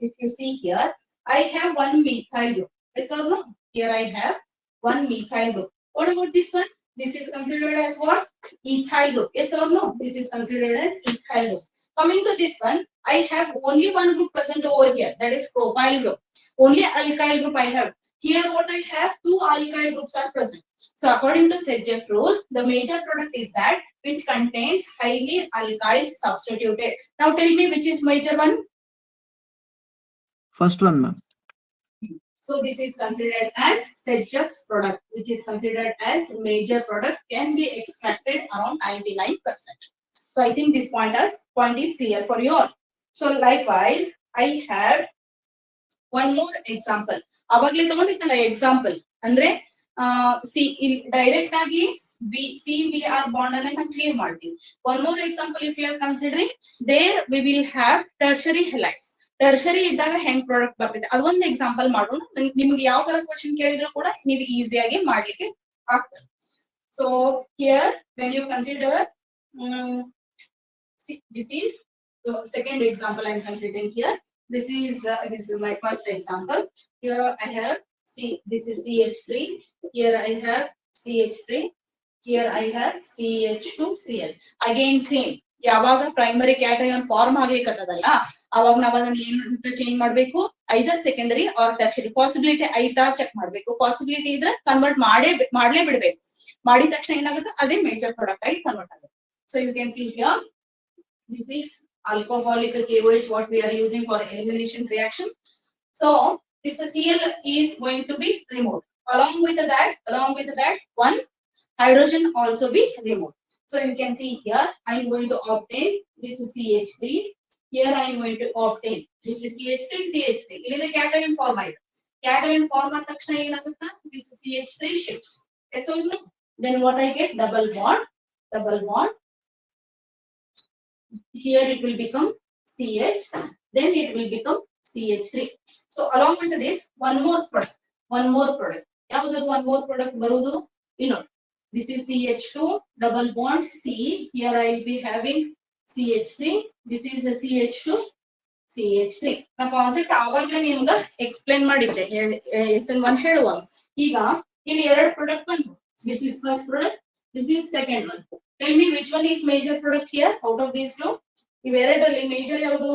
if you see here, I have one methyl group. Yes or no? Here I have one methyl group. What about this one? This is considered as what? Ethyl group. Yes or no? This is considered as ethyl group. Coming to this one, I have only one group present over here. That is propyl group. Only alkyl group I have. Here what I have, two alkyl groups are present. So according to Sedgwick rule, the major product is that which contains highly alkyl substituted. Now tell me which is major one? First one, ma'am. So this is considered as Sedgwick's product, which is considered as major product, can be extracted around 99%. So I think this point is clear for you all. So likewise, I have one more example. Avagle tagonditnalla example andre see direct agi CBr bond anna na clear ಮಾಡ್ತೀನಿ. One more example if you are considering, there we will have tertiary halides. Tertiary ಇದ್ದಾಗ ಹೆಂಗ್ product ಬರ್ತಿದೆ ಅದೊಂದು example ಮಾಡೋಣ. ನಿಮ್ಗೆ ಯಾವ ತರ question ಕೇಳಿದ್ರು ಕೂಡ ನೀವು ಈಸಿಯಾಗಿ ಮಾಡ್ಲಿಕ್ಕೆ ಆಗ್ತದೆ. So here when you consider this is the second example I am considering here. This is my first example. Here I have this is CH3. Here I have CH3. Here I have CH2Cl. Again same. ಯಾವಾಗ primary cation form ಆಗ್ಲಿಕ್ಕತ್ತದಲ್ಲ ಅವಾಗ ನಾವ್ ಅದನ್ನ ಏನ್ change ಮಾಡ್ಬೇಕು, either secondary or tertiary. Possibility ಐತಾ check ಮಾಡ್ಬೇಕು. Possibility ಇದ್ರೆ ಕನ್ವರ್ಟ್ ಮಾಡ್ಲೇ ಬಿಡ್ಬೇಕು. ಮಾಡಿದ ತಕ್ಷಣ ಏನಾಗುತ್ತೆ, ಅದೇ ಮೇಜರ್ ಪ್ರಾಡಕ್ಟ್ ಆಗಿ ಕನ್ವರ್ಟ್ ಆಗುತ್ತೆ. So you can see here this is alcoholic KOH, what we are using for elimination reaction. So this Cl is going to be removed. Along with that, one hydrogen also be removed. So you can see here, I am going to obtain this is CH3. Here I am going to obtain this is CH3. ಇಲ್ಲಿ cation form ಆಯ್ತು. Cation form ಆದ ತಕ್ಷಣ ಏನಾಗುತ್ತೆ? This CH3 shifts. Yes or no? Then what I get? Double bond. Here it will become CH. Then it will become CH3. So along with this, one more product. ಯಾವುದು one more product ಬರುವುದು? You know, this is CH2 double bond C. Here I will be having CH3. This is a CH2 CH3. ನಾ concept ಆವಾಗಲೇ ನಿಮ್ಗೆ explain ಮಾಡಿದ್ದೆ SN1 ಹೇಳುವಾಗ. ಈಗ ಇಲ್ಲಿ ಎರಡು ಪ್ರಾಡಕ್ಟ್ ಬಂತು. This is first product, this is second one. Tell me which one is major product here out of these two? ಇವೆರಡರಲ್ಲಿ ಮೇಜರ್ ಯಾವುದು?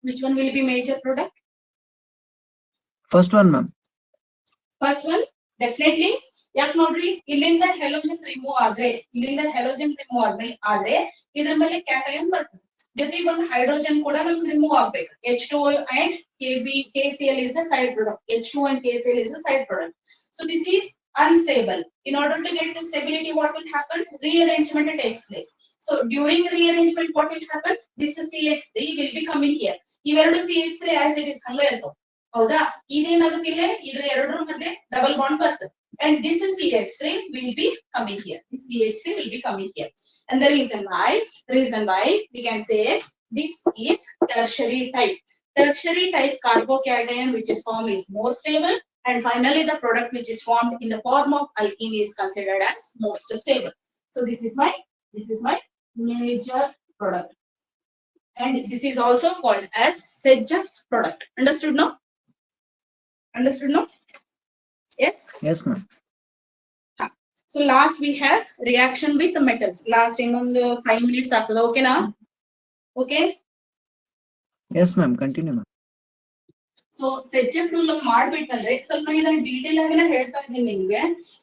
Which one will be major product? First one, ma'am. First one, definitely. ಯಾಕೆ ನೋಡ್ರಿ, ಇಲ್ಲಿಂದ ಹೆಲೋಜನ್ remove ಆದ್ರೆ ಇದ್ರ ಮೇಲೆ cation ಬರ್ತದೆ. ಜೊತೆಗೆ ಒಂದು ಹೈಡ್ರೋಜನ್ ಕೂಡ ನಮ್ಗೆ ರಿಮೂವ್ ಆಗ್ಬೇಕು. H2O and KCl is the side product. H2 and KCl is the side product. So this is unstable. In order to get the stability, what will happen? Rearrangement takes place. So during rearrangement, what will happen? This CH3 will be coming here. ಇವೆರಡು CH3 as it is ಹಂಗೆ ಇರ್ತವೆ. ಹೌದಾ? ಇದೇನಾಗುತ್ತೆ ಇಲ್ಲಿ ಇದ್ರ ಎರಡರ ಮಧ್ಯೆ double bond ಬರ್ತದೆ. And this is CH3 will be coming here. This CH3 will be coming here. And the reason why we can say this is tertiary type. Tertiary type carbocation which is formed is more stable, and finally the product which is formed in the form of alkene is considered as most stable. So this is my major product. And this is also called as Sedgwick product. Understood now? Yes? Yes, ma'am. So last we have reaction with the metals. Last in on the 5 minutes after. Okay na? Okay? Yes, ma'am. Continue, ma'am. So Sedgwick rule ಮಾಡ್ಬಿಟ್ಟಂದ್ರೆ ಸ್ವಲ್ಪ ಇದನ್ನ detail ಆಗಿ ಹೇಳ್ತಾ ಇದ್ದೀನಿ ನಿಮ್ಗೆ.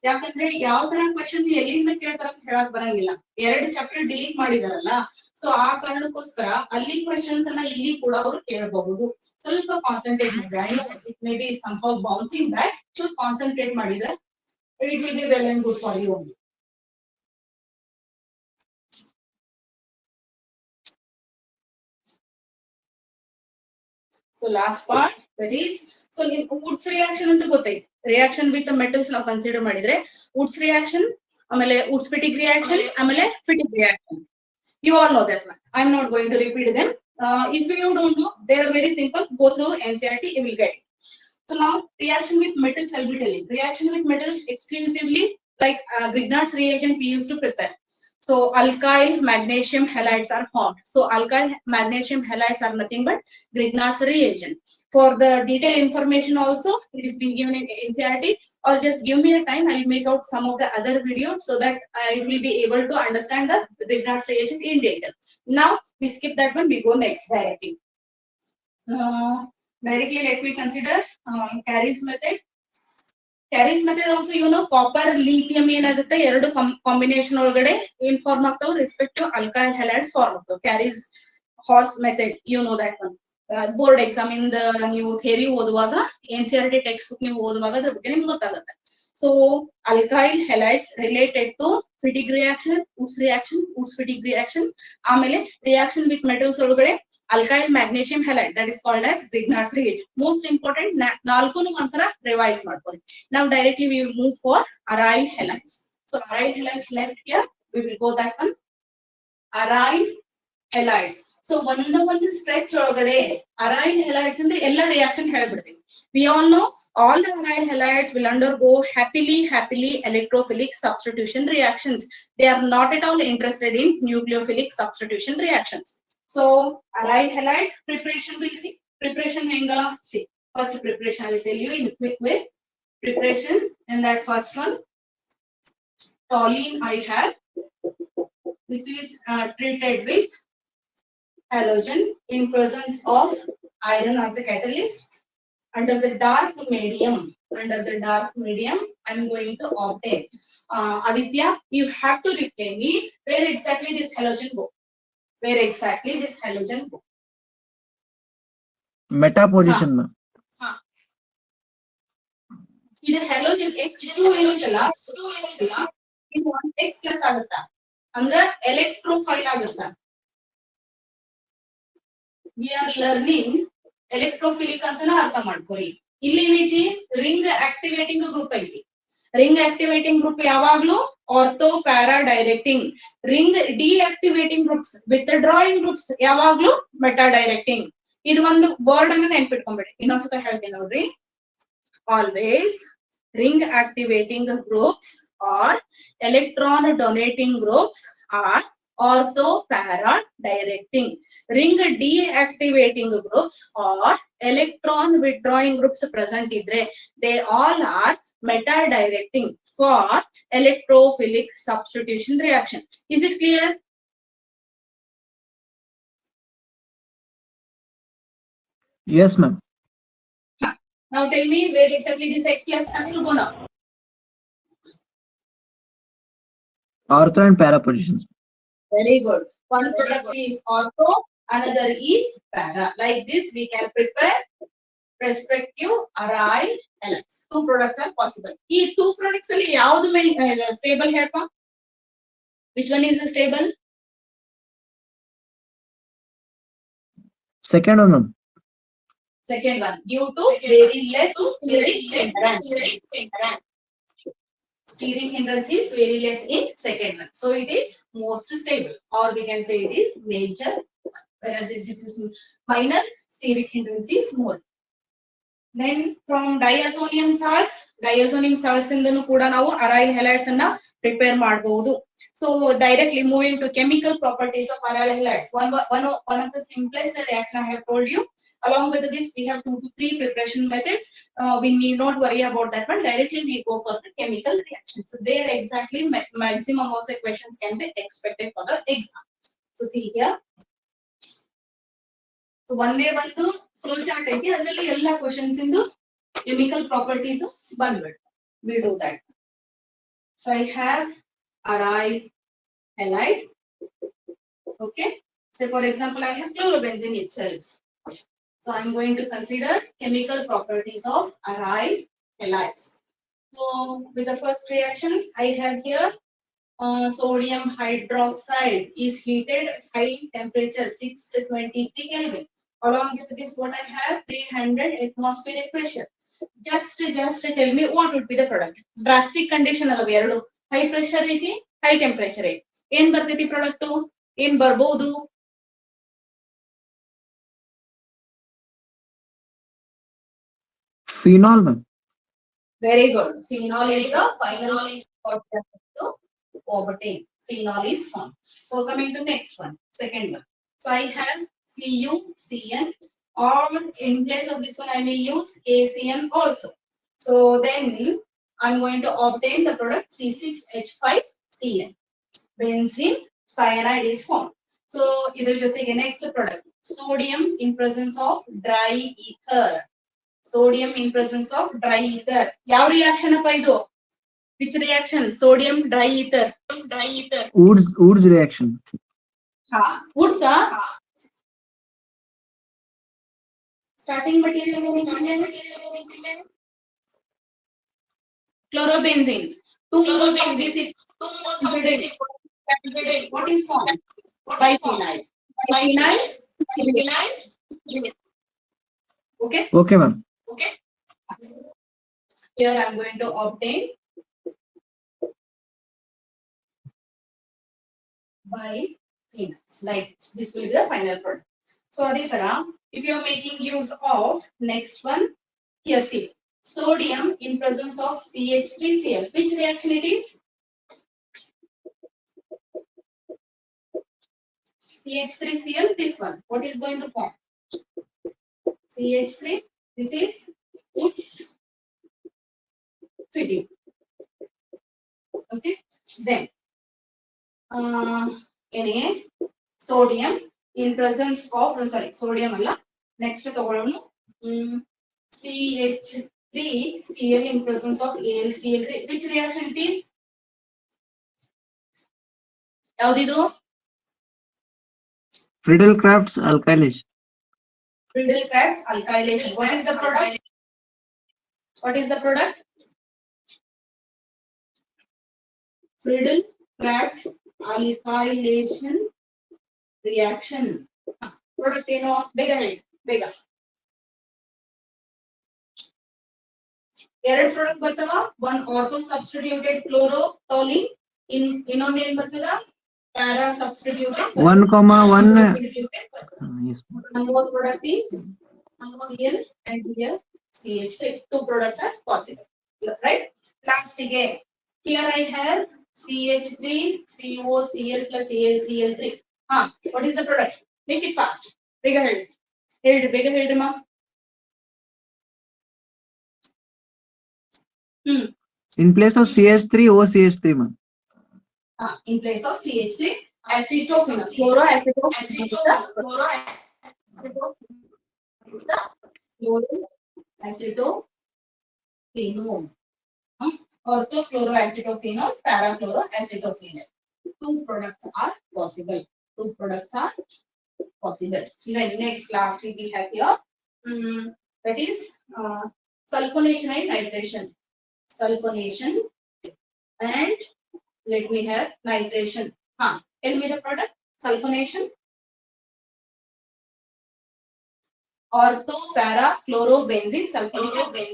ಯಾಕಂದ್ರೆ ಯಾವ ತರ question ಎಲ್ಲಿಂದ ಕೇಳ್ತಾರ ಅಂತ ಹೇಳಕ್ ಬರಂಗಿಲ್ಲ. ಎರಡು ಚಾಪ್ಟರ್ ಡಿಲೀಟ್ ಮಾಡಿದಾರಲ್ಲ, ಸೊ ಆ ಕಾರಣಕ್ಕೋಸ್ಕರ ಅಲ್ಲಿ ಕ್ವೆಶ್ಚನ್ಸ್ ಅನ್ನ ಇಲ್ಲಿ ಕೂಡ ಅವರು ಕೇಳಬಹುದು. ಸ್ವಲ್ಪ ಕಾನ್ಸಂಟ್ರೇಟ್ ಮಾಡಿದ್ರೆ, I know it may be somehow bouncing back, so concentrate ಮಾಡಿದ್ರೆ it will be well and good for you only. So last part, that is, so Woods reaction ಅಂತ ಗೊತ್ತೈತೆ. Reaction with the metals ನಾವು consider ಮಾಡಿದ್ರೆ Woods reaction, ಆಮೇಲೆ Woods-Fittig reaction, ಆಮೇಲೆ Fittig reaction. You all know that one. I'm not going to repeat them. If you don't know, they are very simple. Go through NCERT, you will get it. So now reaction with metals, I'll be telling. Reaction with metals exclusively like Grignard's reagent we used to prepare. So alkyl magnesium halides are formed. So alkyl magnesium halides are nothing but Grignard's reagent. For the detailed information also, it is being given in NCERT, or just give me a time, I will make out some of the other videos so that I will be able to understand the Grignard's reagent in detail. Now we skip that one, we go next directly. Directly let me consider Carey's method. Carey's method also, you know, copper lithium ಏನಾಗುತ್ತೆ ಎರಡು combination ಒಳಗಡೆ ಏನ್ form ಆಗ್ತಾವ, respective alkyl halides form ಆಗ್ತಾವ. Carey's horse method, you know that one. Board exam ಇಂದ ನೀವು theory ಓದುವಾಗ NCERT text book ನೀವು ಓದುವಾಗ ಅದ್ರ ಬಗ್ಗೆ ನಿಮ್ಗೆ ಗೊತ್ತಾಗುತ್ತೆ. So alkyl halides related to Fittig reaction, Woods-Fittig reaction, ಆಮೇಲೆ reaction with metals ಒಳಗಡೆ alkyl magnesium halide, that is called as Grignard's reagent. Most important, ನಾಲ್ಕೂನು ಒಂದ್ಸಲ ರಿವೈಸ್ ಮಾಡ್ಕೊಳ್ಳಿ. Now directly we will move for aryl halides. So aryl halides left here, we will go that one. Aryl halides. So ಒಂದು stretch ಒಳಗಡೆ aryl halides ಇಂದ ಎಲ್ಲ reaction ಹೇಳ್ಬಿಡ್ತೀವಿ. We all know all the aryl halides will undergo happily electrophilic substitution reactions. They are not at all interested in nucleophilic substitution reactions. So aryl halides preparation will see. Preparation henga see. First preparation I will tell you in a quick way. Preparation in that first one, toluene I have. This is treated with halogen in presence of iron as a catalyst under the dark medium. under the dark medium, I'm going to obtain. Aditya, you have to reply me where exactly this halogen go. Where exactly this halogen go? Meta position, ma'am. Either halogen X2 ಏನಲ್ಲ ಇದು 1x plus ಆಗುತ್ತಾ ಅಂದ್ರೆ electrophile ಆಗುತ್ತಾ we are learning electrophilic ಅಂತನ ಅರ್ಥ ಮಾಡ್ಕೊರಿ ಇಲ್ಲಿ ಏನೈತಿ ರಿಂಗ್ ಆಕ್ಟಿವೇಟಿಂಗ್ ಗ್ರೂಪ್ ಐತಿ ರಿಂಗ್ ಆಕ್ಟಿವೇಟಿಂಗ್ ಗ್ರೂಪ್ ಯಾವಾಗ್ಲೂ ortho para directing ring deactivating groups withdrawing groups ಯಾವಾಗ್ಲೂ ಮೆಟಾ ಡೈರೆಕ್ಟಿಂಗ್ ಇದು ಒಂದು ವರ್ಡ್ ಅನ್ನು ನೆನ್ಪಿಟ್ಕೊಂಡ್ಬಿಡಿ ಇನ್ನೊಂದ್ಸತ ಹೇಳ್ತೀನಿ ನೋಡ್ರಿ always ring activating groups or electron donating groups are ortho para directing ring deactivating groups or electron withdrawing groups present idre they all are meta directing for electrophilic substitution reaction. Is it clear? Yes, ma'am. Now tell me where exactly this X plus has to go now. Ortho and para positions. Very good. One product is ortho, another is para. Like this, we can prepare respective aryl elements. Two products are possible. These two products are ಯಾವುದು stable here? Which one is stable? Second one, ma'am. Second one, due to very less hindrance. Steering hindrance is very less in second one. So it is most stable, or we can say it is major, whereas this is minor, steering hindrance is more. Then from diazonium salts ಇಂದನು ಕೂಡ ನಾವು aryl halides ಅನ್ನ prepare ಮಾಡಬಹುದು. So directly moving to chemical properties of aryl halides. One of the simplest reaction I have told you. Along with this, we have 2 to 3 preparation methods. We need not worry about that one. Directly we go for the chemical reactions. So there exactly maximum of the questions can be expected for the exam. So see here. So one day flow chart ಐತಿ ಅದರಲ್ಲಿ ಎಲ್ಲಾ questions ಇಂದು chemical properties ಬಂದ್ಬಿಟ್ಟು we do that. So I have aryl halide. Okay. So for example, I have chlorobenzene itself. So I'm going to consider chemical properties of aryl halides. So with the first reaction, I have here sodium hydroxide is heated at high temperature 623 Kelvin. Along with this, what I have 300 atmospheric pressure. Just tell me what would be the product. Drastic condition ಅದಾವ ಎರಡು high pressure ಐತಿ high temperature ಐತಿ ಏನ್ ಬರ್ತೈತಿ product ಏನ್ ಬರಬಹುದು Phenol, ma'am. Very good. Phenol is the final to obtain. Phenol is formed. So coming to next one, second one. So I have CuCN, or in place of this one I may use ACN also. So then I'm going to obtain the product C6H5CN. Benzene cyanide is formed. So idar jotege next product sodium in presence of dry ether. Sodium in presence of dry ether. Yav reaction appa idu? Which reaction? Sodium dry ether. Woods reaction. Woods starting material chlorobenzene. 2 moles of this what is formed? Biphenyl. Okay. Okay, ma'am. Okay. Here I'm going to obtain biphenyls. Like this will be the final product. So Aditara, if you are making use of next one, here see sodium in presence of CH3Cl. Which reaction it is? CH3Cl. This one. What is going to form? CH3. This is Woods feeding. Okay. Then Na sodium in presence of sodium alla next ತಗೊಳ್ಳೋಣ CH CH3Cl in presence of AlCl3. Which reaction it is? ಯಾವ್ದಿದು? Friedel-Crafts alkylation. Friedel-Crafts alkylation. What is the product? What is the product? Friedel-Crafts alkylation reaction. Product ಏನು? ಬೇಗ ಹೇಳಿ, ಬೇಗ. ಎರಡು product ಬರ್ತಾವ. One ortho substituted ಕ್ಲೋರೋಟೋಲಿನ್, ಇನ್ನೊಂದು ಏನ್ ಬರ್ತದ? Para substituted 1,1 yes. And both product is Cl and here CH3. Two products are possible, right? Last again, here I have CH3 COCl plus AlCl3. What is the product? Make it fast. Bigger head. Bigger head, ma. In place of CH3, OCH3, ma'am. In place of CH3, acetophenone, chloroacetophenone, orthochloroacetophenone, parachloroacetophenone. Two products are possible. Then next, lastly, we have here that is sulfonation and nitration. Sulfonation and let me have nitration. Tell me the product. Sulfonation. Ortho para chlorobenzene sulfonic acid.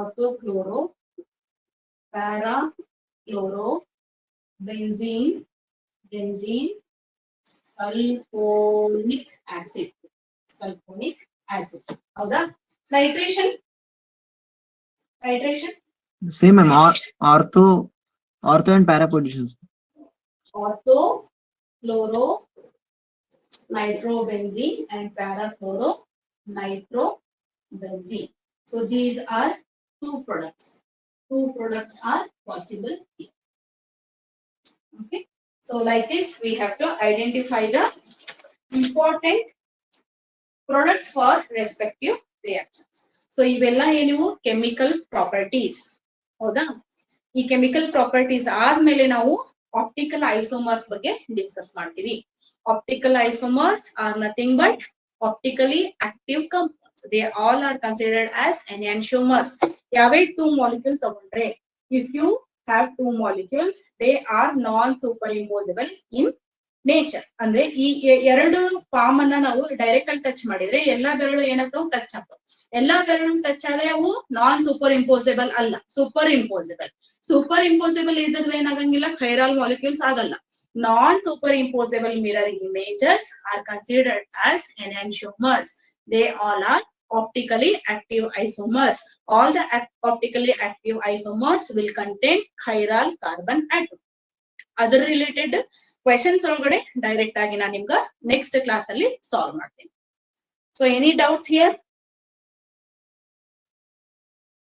Ortho chloro para chlorobenzene sulfonic acid. ಹೌದಾ? Nitration. Same, ma'am. Ortho and para positions. Ortho chloro nitrobenzene and para chloro nitrobenzene. So these are two products. Two products are possible here. Okay. So like this, we have to identify the important products for respective reactions. So ಇವೆಲ್ಲ ಏನಿವು chemical properties. ಹೌದಾ? ಈ chemical properties ಆದ್ಮೇಲೆ ನಾವು optical isomers ಬಗ್ಗೆ discuss ಮಾಡ್ತೀವಿ. Optical isomers are nothing but optically active compounds. They all are considered as enantiomers. ಯಾವೇ two molecules ತಗೊಂಡ್ರೆ, if you have two molecules, they are non-superimposable in nature. ಅಂದ್ರೆ ಈ ಎರಡು palm ಅನ್ನ ನಾವು ಡೈರೆಕ್ಟ್ ಆಗಿ touch ಮಾಡಿದ್ರೆ ಎಲ್ಲಾ ಬೆರಳು ಏನಾಗ್ತಾವ? ಟಚ್ ಆಗ್ತಾವ. ಎಲ್ಲಾ ಬೆರಳು ಟಚ್ ಆದ್ರೆ ಅವು ನಾನ್ ಸೂಪರ್ ಇಂಪೋಸಿಬಲ್ ಅಲ್ಲ, ಸೂಪರ್ ಇಂಪೋಸಿಬಲ್ ಇದ್ದದ್ದು ಏನಾಗಂಗಿಲ್ಲ, chiral molecules ಆಗಲ್ಲ. Non-superimposable mirror images are considered as enantiomers. They all are optically active isomers. All the optically active isomers will contain chiral carbon atom. Other related questions ಒಳಗಡೆ direct ಆಗಿ ನಾನು ನಿಮ್ಗೆ next class ಅಲ್ಲಿ solve ಮಾಡ್ತೀನಿ. So any doubts here?